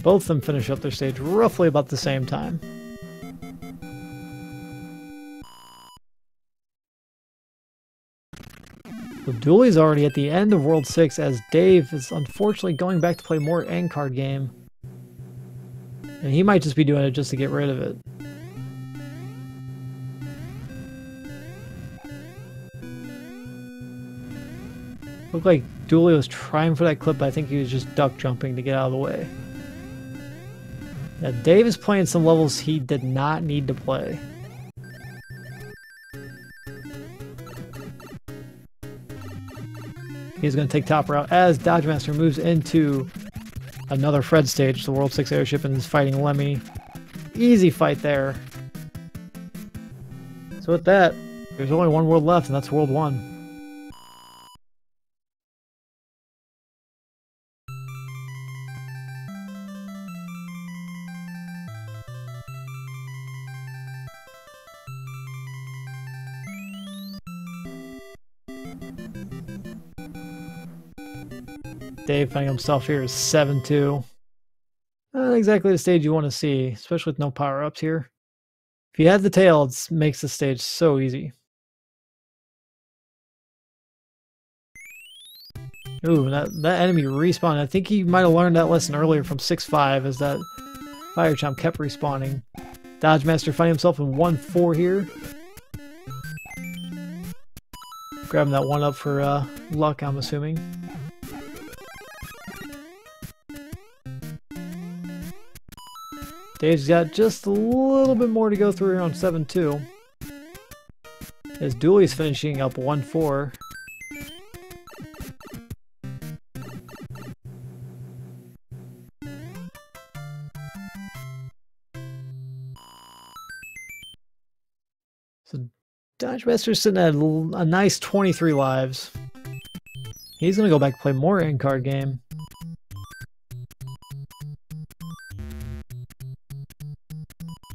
Speaker 1: Both of them finish up their stage roughly about the same time. So Dooley's already at the end of World 6 as Dave is unfortunately going back to play more end card game. And he might just be doing it just to get rid of it. Looked like Dooley was trying for that clip, but I think he was just duck jumping to get out of the way. Now Dave is playing some levels he did not need to play. He's going to take top route as Dodgemaster moves into another Fred stage, the World 6 airship, and is fighting Lemmy. Easy fight there. So with that, there's only one world left, and that's World 1. Dave finding himself here is 7-2. Not exactly the stage you want to see, especially with no power-ups here. If you had the tail, it makes the stage so easy. Ooh, that enemy respawned. I think he might have learned that lesson earlier from 6-5 as that Fire Chomp kept respawning. Dodgemaster finding himself in 1-4 here. Grabbing that one up for luck, I'm assuming. Dave's got just a little bit more to go through here on 7-2. As Dooley's finishing up 1-4. So Dodgemaster's sitting at a nice 23 lives. He's going to go back and play more in-card game.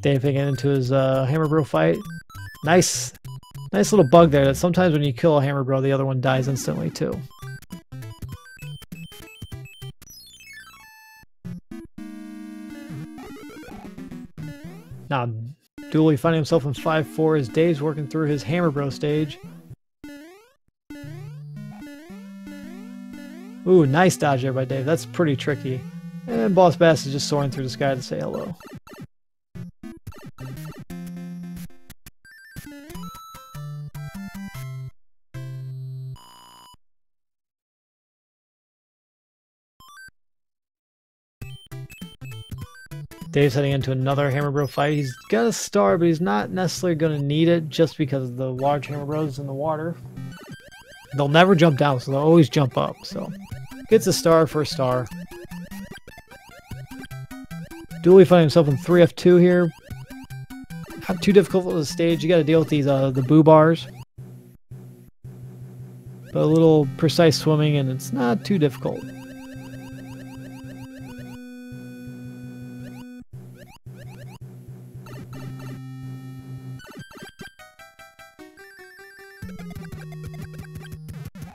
Speaker 1: Dave getting into his Hammer Bro fight. Nice little bug there that sometimes when you kill a Hammer Bro, the other one dies instantly too. Now, Dooley finding himself in 5-4 as Dave's working through his Hammer Bro stage. Ooh, nice dodge there by Dave. That's pretty tricky. And Boss Bass is just soaring through the sky to say hello. Dave's heading into another Hammer Bro fight. He's got a star, but he's not necessarily going to need it just because of the large Hammer Bros in the water. They'll never jump down, so they'll always jump up. So, gets a star for a star. Dooley finding himself in 3F2 here. Not too difficult of a stage. You got to deal with these the boo bars. But a little precise swimming, and it's not too difficult.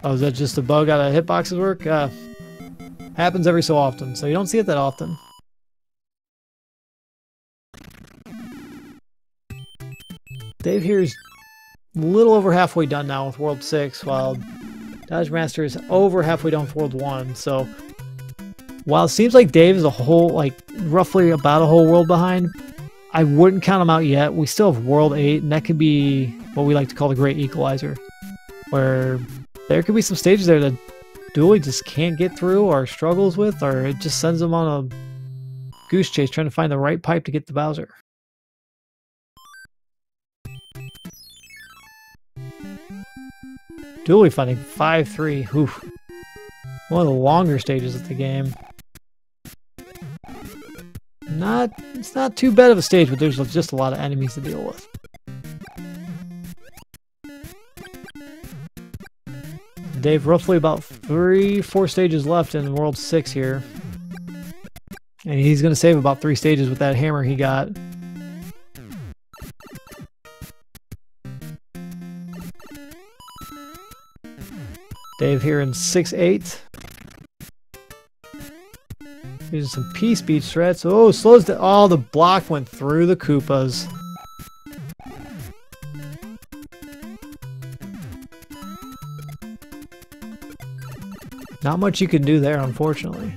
Speaker 1: Oh, is that just a bug out of hitboxes work? Happens every so often, so you don't see it that often. Dave here is a little over halfway done now with World 6, while Dodgemaster is over halfway done with World 1. So, while it seems like Dave is a whole, roughly about a whole world behind, I wouldn't count him out yet. We still have World 8, and that could be what we like to call the Great Equalizer, where there could be some stages there that Dooley just can't get through or struggles with, or it just sends him on a goose chase trying to find the right pipe to get to Bowser. Dooley finding 5-3. Oof. One of the longer stages of the game. It's not too bad of a stage, but there's just a lot of enemies to deal with. Dave roughly about 3-4 stages left in World 6 here. And he's going to save about 3 stages with that hammer he got. Dave here in 6-8. Using some Peace Beach threats. Oh, slows down. Oh, the block went through the Koopas. Not much you can do there, unfortunately.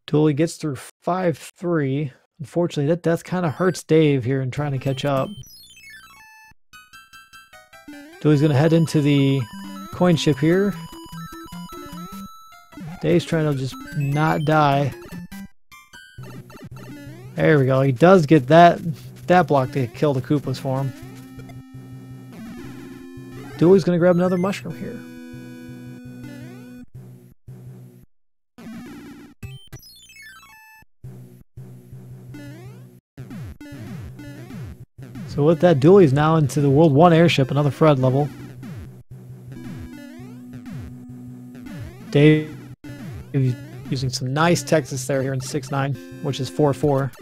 Speaker 1: Dooley gets through 5-3. Unfortunately, that death kind of hurts Dave here in trying to catch up. Dooley's going to head into the coin ship here. Dave's trying to just not die. There we go. He does get that block to kill the Koopas for him. Dooley's going to grab another mushroom here. So with that, Dooley's now into the World 1 airship, another Fred level. Dave using some nice Texas there here in 6-9, which is 4-4.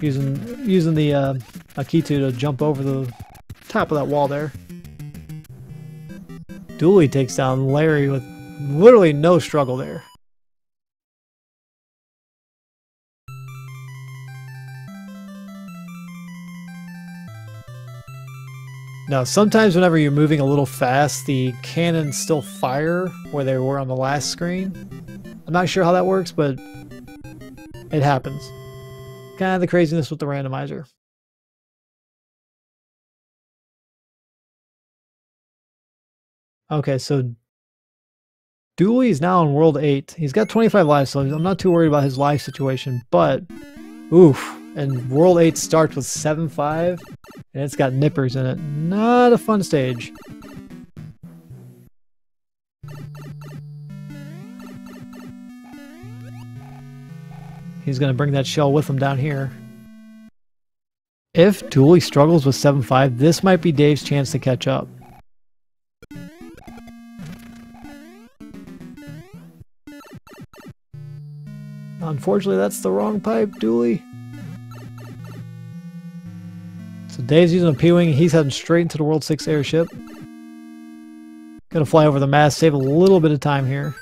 Speaker 1: Using the Akitu to jump over the top of that wall there. Dooley takes down Larry with literally no struggle there. Now, sometimes whenever you're moving a little fast, the cannons still fire where they were on the last screen. I'm not sure how that works, but it happens. Kind of the craziness with the randomizer. Okay, so Dooley is now in World 8. He's got 25 lives, so I'm not too worried about his life situation, but oof. And World 8 starts with 7-5, and it's got nippers in it. Not a fun stage. He's going to bring that shell with him down here. If Dooley struggles with 7-5, this might be Dave's chance to catch up. Unfortunately, that's the wrong pipe, Dooley. So Dave's using a P-Wing. He's heading straight into the World 6 airship. Gonna fly over the mast, save a little bit of time here.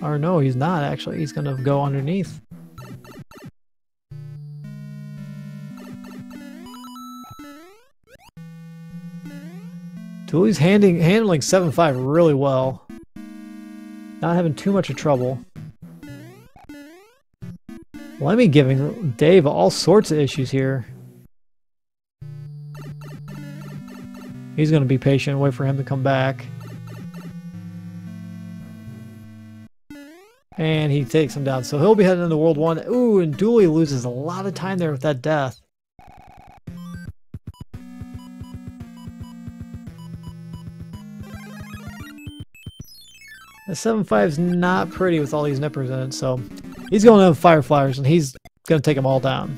Speaker 1: Or no, he's not actually. He's gonna go underneath. Dooley's handling 7-5 really well. Not having too much of trouble. Lemmy giving Dave all sorts of issues here. He's going to be patient and wait for him to come back. And he takes him down. So he'll be heading into World 1. Ooh, and Dooley loses a lot of time there with that death. The 7-5's not pretty with all these nippers in it, so he's going to have fire flyers, and he's going to take them all down.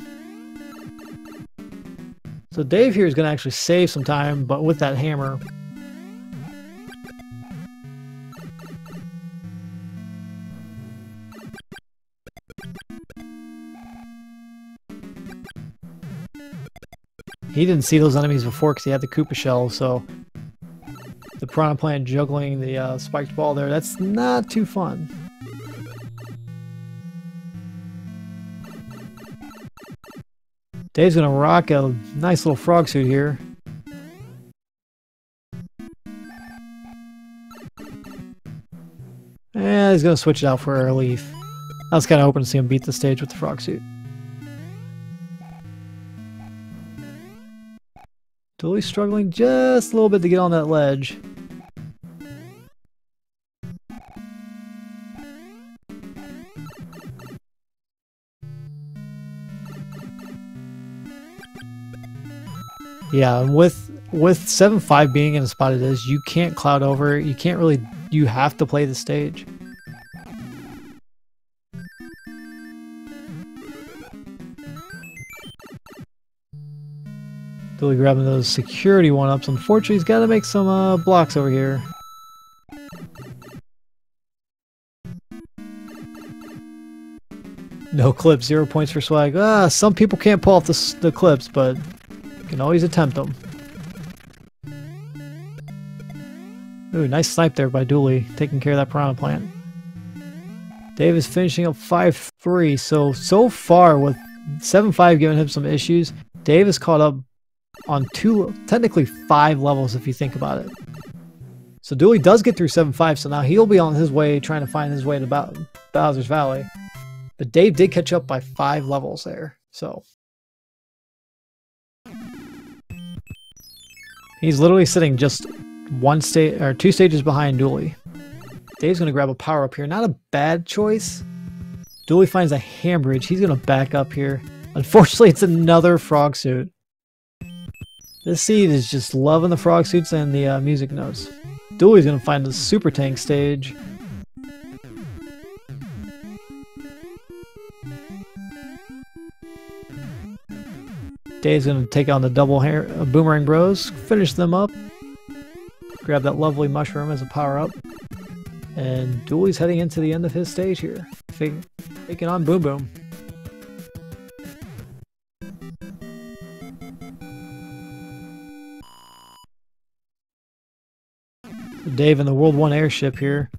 Speaker 1: So Dave here is going to actually save some time, but with that hammer. He didn't see those enemies before because he had the Koopa shell, so the Piranha Plant juggling the spiked ball there, that's not too fun. Dave's going to rock a nice little frog suit here. And he's going to switch it out for a relief. I was kind of hoping to see him beat the stage with the frog suit. Dooley's struggling just a little bit to get on that ledge. Yeah, and with 7-5 being in the spot it is, you can't cloud over. You can't really. You have to play the stage. Dooley grabbing those security 1-ups. Unfortunately, he's got to make some blocks over here. No clips, 0 points for swag. Some people can't pull off the clips, but you can always attempt them. Ooh, nice snipe there by Dooley, taking care of that Piranha Plant. Dave is finishing up 5-3, so far with 7-5 giving him some issues, Dave is caught up on technically 5 levels if you think about it. So Dooley does get through 7-5, so now he'll be on his way, trying to find his way to Bowser's Valley. But Dave did catch up by 5 levels there, so. He's literally sitting just 2 stages behind Dooley. Dave's going to grab a power-up here. Not a bad choice. Dooley finds a ham bridge. He's going to back up here. Unfortunately, it's another frog suit. This seed is just loving the frog suits and the music notes. Dooley's going to find the super tank stage. Dave's going to take on the double boomerang bros, finish them up, grab that lovely mushroom as a power-up, and Dooley's heading into the end of his stage here, taking on Boom Boom. So Dave in the World 1 airship here.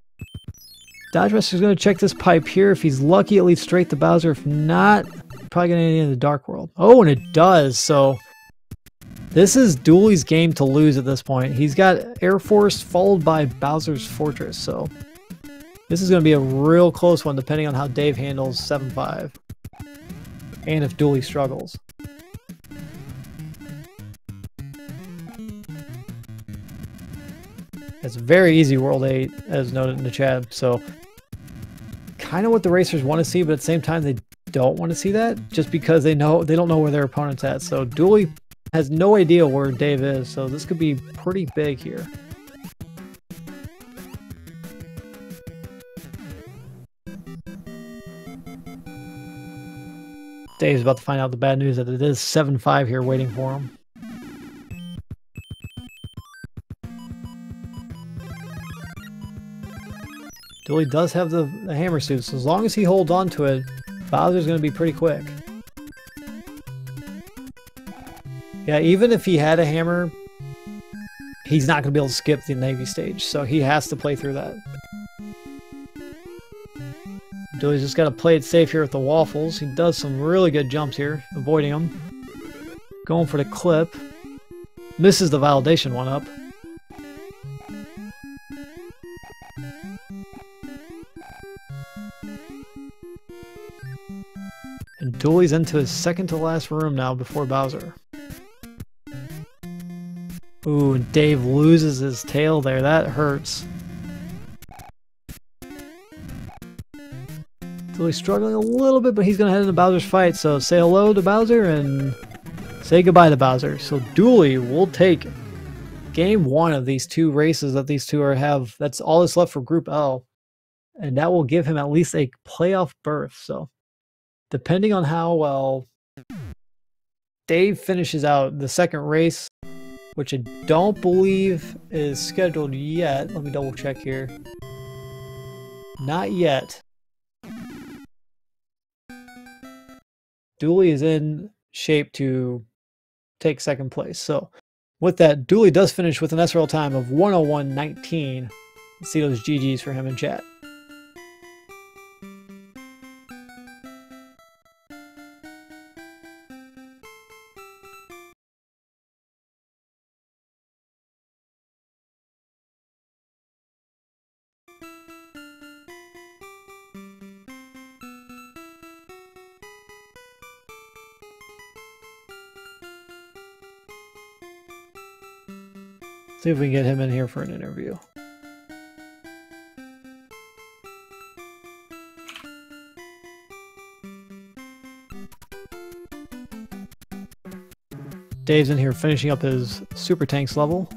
Speaker 1: Dodgemaster's going to check this pipe here. If he's lucky, it leads straight to Bowser. If not, probably going to end in the Dark World. Oh, and it does. So this is Dooley's game to lose at this point. He's got Air Force followed by Bowser's Fortress. So this is going to be a real close one depending on how Dave handles 7-5. And if Dooley struggles. It's very easy World 8, as noted in the chat. So, kind of what the racers want to see, but at the same time, they don't want to see that just because they don't know where their opponent's at. So, Dooley has no idea where Dave is, so this could be pretty big here. Dave's about to find out the bad news that it is 7-5 here waiting for him. Dooley does have the hammer suit, so as long as he holds on to it, Bowser's going to be pretty quick. Yeah, even if he had a hammer, he's not going to be able to skip the Navy stage, so he has to play through that. Dooley's just got to play it safe here with the waffles. He does some really good jumps here, avoiding them. Going for the clip. Misses the validation one up. And Dooley's into his second to last room now before Bowser. Ooh, and Dave loses his tail there. That hurts. Dooley's struggling a little bit, but he's going to head into Bowser's fight. So say hello to Bowser and say goodbye to Bowser. So Dooley will take game one of these two races that these two have. That's all that's left for Group L. And that will give him at least a playoff berth. So depending on how well Dave finishes out the second race, which I don't believe is scheduled yet. Let me double check here. Not yet. Dooley is in shape to take second place. So with that, Dooley does finish with an SRL time of 101.19. Let's see those GGs for him in chat. See if we can get him in here for an interview. Dave's in here finishing up his Super Tanks level.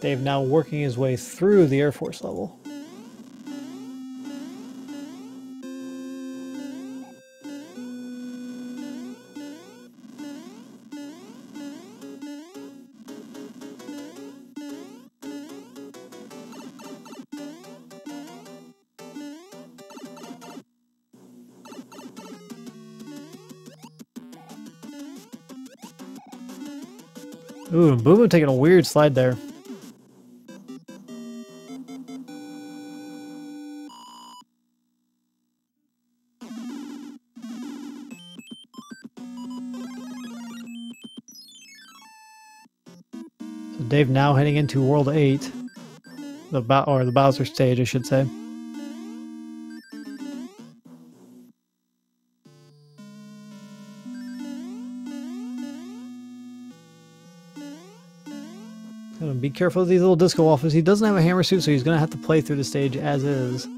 Speaker 1: Dave now working his way through the Air Force level. Ooh, Boo taking a weird slide there. Dave now heading into World 8, the Bowser stage, I should say. Be careful of these little disco waffles. He doesn't have a hammer suit, so he's going to have to play through the stage as is.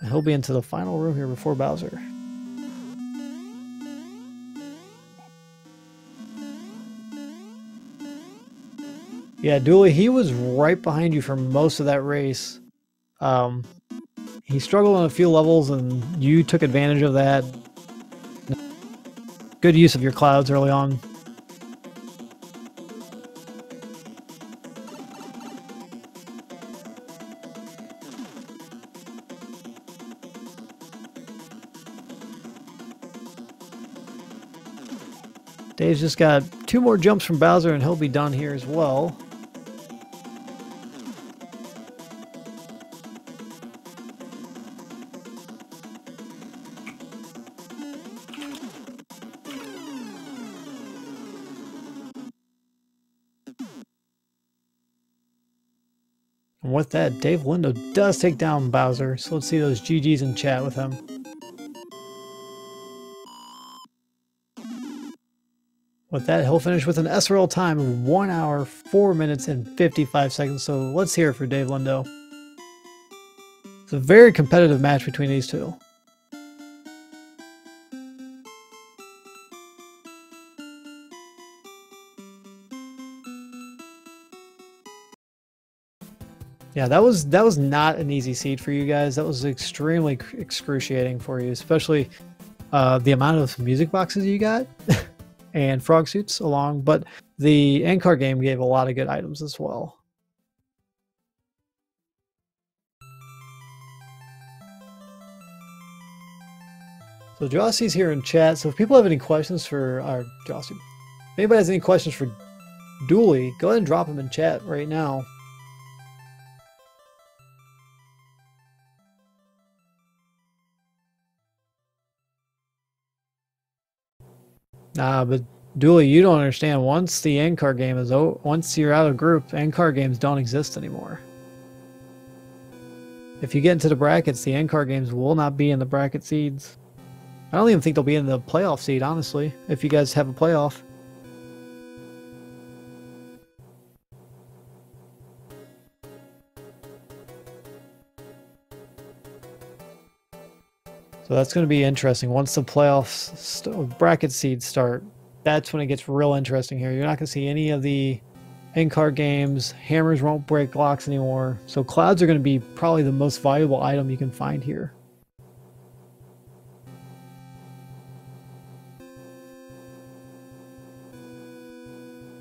Speaker 1: He'll be into the final room here before Bowser. Yeah, Dooley, he was right behind you for most of that race. He struggled on a few levels, and you took advantage of that. Good use of your clouds early on. Dave's just got 2 more jumps from Bowser and he'll be done here as well. And with that, DaveLindo does take down Bowser, so let's see those GGs in chat with him. With that, he'll finish with an SRL time of 1 hour, 4 minutes, and 55 seconds, so let's hear it for DaveLindo. It's a very competitive match between these two. Yeah, that was not an easy seed for you guys. That was extremely excruciating for you, especially the amount of music boxes you got and frog suits along. But the end-card game gave a lot of good items as well. So Jossie's here in chat. So if people have any questions for Jossie, if anybody has any questions for Dooley, go ahead and drop them in chat right now. Nah, but Dooley, you don't understand. Once the end card game is over, once you're out of group, end card games don't exist anymore. If you get into the brackets, the end card games will not be in the bracket seeds. I don't even think they'll be in the playoff seed, honestly, if you guys have a playoff. So that's going to be interesting. Once the playoffs bracket seeds start, that's when it gets real interesting here. You're not going to see any of the end card games. Hammers won't break locks anymore. So clouds are going to be probably the most valuable item you can find here.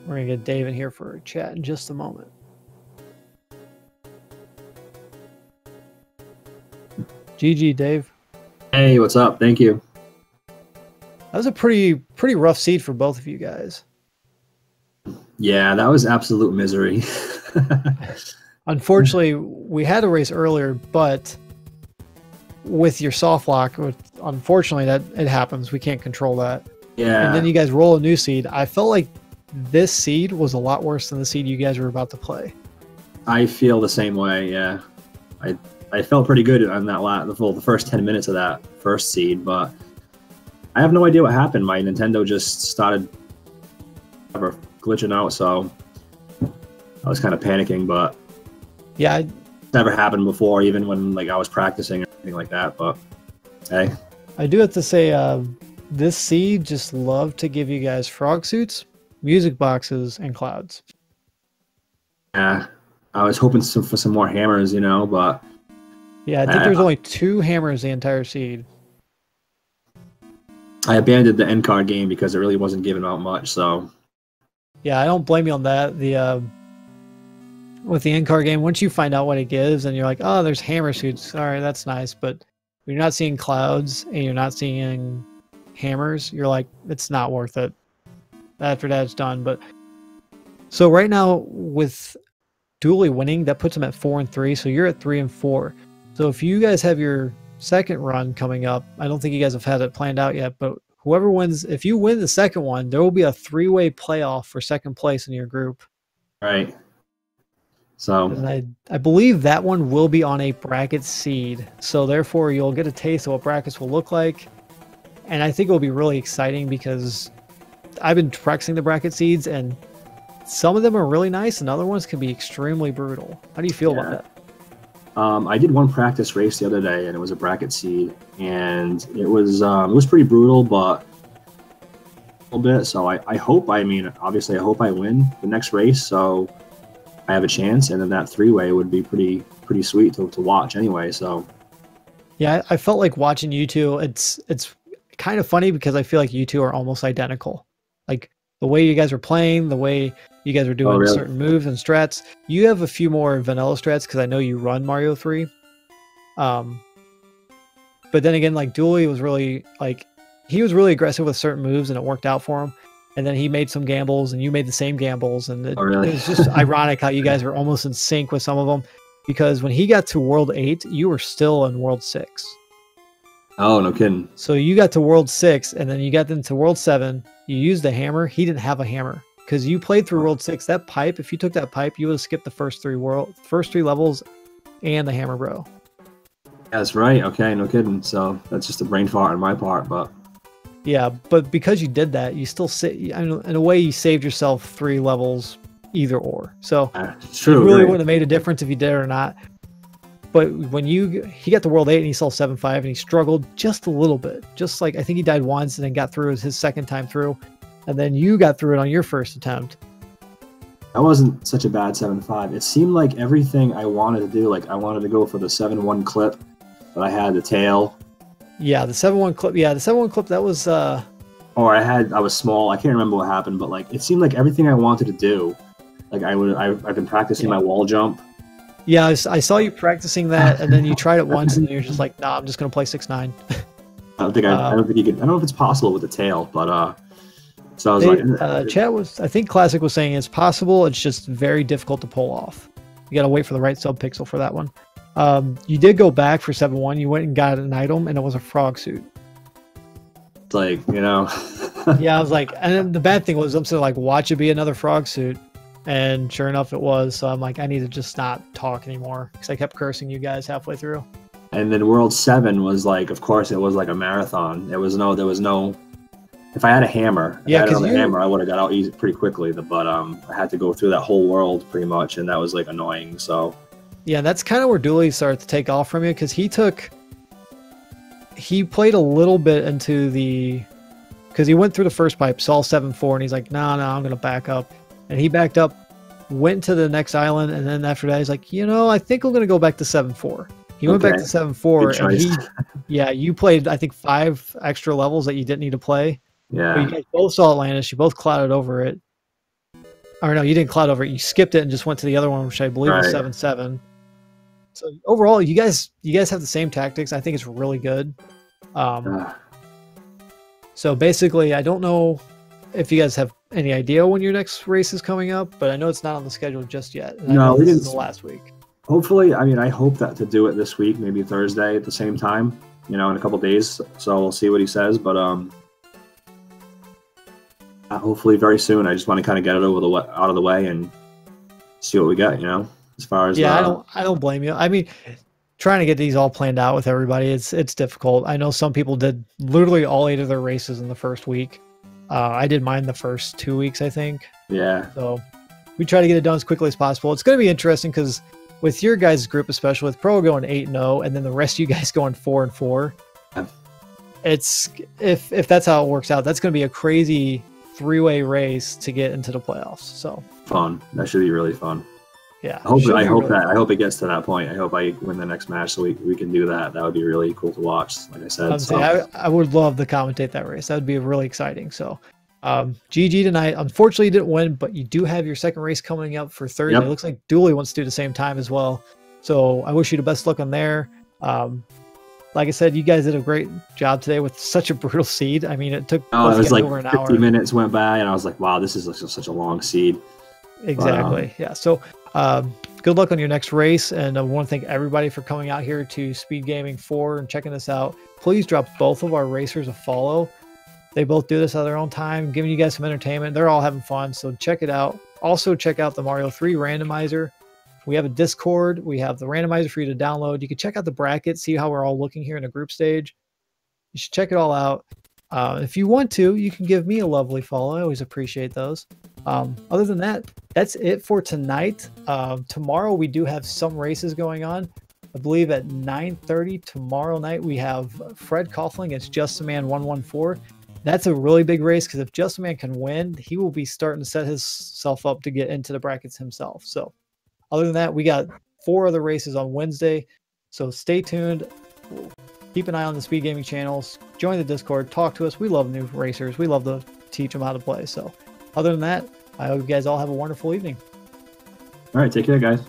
Speaker 1: We're going to get Dave in here for a chat in just a moment. GG, Dave.
Speaker 2: Hey, what's up? Thank you.
Speaker 1: That was a pretty rough seed for both of you guys.
Speaker 2: Yeah, that was absolute misery.
Speaker 1: Unfortunately, we had a race earlier, but with your soft lock, unfortunately, that it happens. We can't control that.
Speaker 2: Yeah.
Speaker 1: And then you guys roll a new seed. I felt like this seed was a lot worse than the seed you guys were about to play.
Speaker 2: I feel the same way. Yeah. I felt pretty good on that the first 10 minutes of that first seed, but I have no idea what happened. My Nintendo just started glitching out, so I was kind of panicking, but
Speaker 1: yeah,
Speaker 2: it's never happened before, even when like I was practicing or anything like that, but hey.
Speaker 1: I do have to say, this seed just loved to give you guys frog suits, music boxes, and clouds.
Speaker 2: Yeah, I was hoping for some more hammers, you know, but
Speaker 1: yeah, I think there's only 2 hammers the entire seed.
Speaker 2: I abandoned the end card game because it really wasn't giving out much, so
Speaker 1: yeah, I don't blame you on that. With the end card game, once you find out what it gives and you're like, oh, there's hammer suits, all right, that's nice, but when you're not seeing clouds and you're not seeing hammers, you're like, it's not worth it after that's done. But so right now with Dooley winning, that puts him at 4 and 3, so you're at 3 and 4. So if you guys have your second run coming up, I don't think you guys have had it planned out yet, but whoever wins, if you win the second one, there will be a 3-way playoff for second place in your group.
Speaker 2: Right. So
Speaker 1: and I believe that one will be on a bracket seed, so therefore you'll get a taste of what brackets will look like. And I think it will be really exciting because I've been practicing the bracket seeds, and some of them are really nice, and other ones can be extremely brutal. How do you feel about that?
Speaker 2: I did one practice race the other day, and it was a bracket seed, and it was pretty brutal, but a little bit. So I hope, I mean, obviously, I hope I win the next race, so I have a chance, and then that 3-way would be pretty sweet to watch anyway. So
Speaker 1: yeah, I felt like watching you two. It's kind of funny because I feel like you two are almost identical. Like the way you guys are playing, the way you guys are doing certain moves and strats. You have a few more vanilla strats because I know you run Mario 3. But then again, like Dooley was really he was really aggressive with certain moves and it worked out for him. and then he made some gambles, and you made the same gambles, and
Speaker 2: Oh, really?
Speaker 1: it was just ironic how you guys were almost in sync with some of them, because when he got to World 8, you were still in World 6.
Speaker 2: Oh, no kidding.
Speaker 1: So you got to World 6, and then you got into World 7. You used the hammer. He didn't have a hammer because you played through World 6. That pipe, if you took that pipe, you would have skipped the first three levels and the hammer bro.
Speaker 2: That's right. Okay, no kidding. So that's just a brain fart on my part, but
Speaker 1: yeah, but because you did that, you still in a way you saved yourself 3 levels either or. So
Speaker 2: it's true.
Speaker 1: It really
Speaker 2: right.
Speaker 1: wouldn't have made a difference if you did it or not. But when he got to World 8 and he saw 7-5 and he struggled just a little bit. Just like I think he died once and then got through his second time through. And then you got through it on your first attempt.
Speaker 2: That wasn't such a bad 7-5. It seemed like everything I wanted to do, like I wanted to go for the 7-1 clip, but I had the tail.
Speaker 1: Yeah, the 7-1 clip. Yeah, the 7-1 clip, that was...
Speaker 2: Or I was small. I can't remember what happened, but like it seemed like everything I wanted to do, like I've been practicing my wall jump.
Speaker 1: Yeah, I saw you practicing that, and then you tried it once, and you're just like, "Nah, I'm just gonna play 6-9."
Speaker 2: I don't think you could. I don't know if it's possible with the tail, but so I was
Speaker 1: chat was. I think Classic was saying it's possible. It's just very difficult to pull off. You gotta wait for the right subpixel for that one. You did go back for 7-1. You went and got an item, and it was a frog suit.
Speaker 2: It's like, you know.
Speaker 1: Yeah, I was like, and then the bad thing was, I'm sort of like, watch it be another frog suit. And sure enough, it was. So I'm like, I need to just not talk anymore because I kept cursing you guys halfway through.
Speaker 2: And then World 7 was like, of course, it was like a marathon. There was no. If I had a hammer, I would have got out easy pretty quickly. But I had to go through that whole world pretty much, and that was like annoying. So
Speaker 1: yeah, that's kind of where Dooley started to take off from you because he played a little bit into because he went through the first pipe, saw 7-4, and he's like, no, I'm gonna back up. And he backed up, went to the next island, and then after that, he's like, I think I'm going to go back to 7-4. He went back to 7-4, and you played, I think, 5 extra levels that you didn't need to play.
Speaker 2: Yeah.
Speaker 1: But you guys both saw Atlantis. You both clouded over it. Or no, you didn't cloud over it. You skipped it and just went to the other one, which I believe was 7-7. So overall, you guys have the same tactics. I think it's really good. So basically, I don't know if you guys have any idea when your next race is coming up, but I know it's not on the schedule just yet.
Speaker 2: No, we didn't.
Speaker 1: The last week.
Speaker 2: Hopefully, I hope that to do it this week, maybe Thursday at the same time, in a couple days. So we'll see what he says, but hopefully very soon. I just want to kind of get it out of the way and see what we get. As far as
Speaker 1: I don't blame you. I mean, trying to get these all planned out with everybody, it's difficult. I know some people did literally all 8 of their races in the first week. I did mine the first 2 weeks, I think.
Speaker 2: Yeah.
Speaker 1: So we try to get it done as quickly as possible. It's going to be interesting because with your guys' group, especially with Pro going 8-0, and then the rest of you guys going 4-4, it's if that's how it works out, that's going to be a crazy 3-way race to get into the playoffs. So
Speaker 2: fun. That should be really fun.
Speaker 1: Yeah.
Speaker 2: I hope it gets to that point. I hope I win the next match so we can do that. That would be really cool to watch. Like I said,
Speaker 1: I would love to commentate that race. That would be really exciting. So, GG tonight. Unfortunately, you didn't win, but you do have your second race coming up for Thursday. Yep. It looks like Dooley wants to do the same time as well. So I wish you the best luck on there. Like I said, you guys did a great job today with such a brutal seed. I mean, it took
Speaker 2: it was like
Speaker 1: over an
Speaker 2: 50
Speaker 1: hour.
Speaker 2: minutes went by, and I was like, wow, this is such a long seed.
Speaker 1: Exactly. Yeah. So good luck on your next race. And I want to thank everybody for coming out here to Speed Gaming 4 and checking this out. Please drop both of our racers a follow. They both do this at their own time, giving you guys some entertainment. They're all having fun. So check it out. Also check out the Mario 3 randomizer. We have a Discord. We have the randomizer for you to download. You can check out the bracket, see how we're all looking here in a group stage. You should check it all out. If you want to, you can give me a lovely follow. I always appreciate those. Other than that, that's it for tonight. Tomorrow we do have some races going on. I believe at 9:30 tomorrow night we have Fred Coughlin against Just a Man 114. That's a really big race because if Just a Man can win, he will be starting to set himself up to get into the brackets himself. So other than that, we got 4 other races on Wednesday. So stay tuned. Keep an eye on the Speed Gaming channels. Join the Discord. Talk to us. We love new racers. We love to teach them how to play. So other than that, I hope you guys all have a wonderful evening.
Speaker 2: All right. Take care, guys.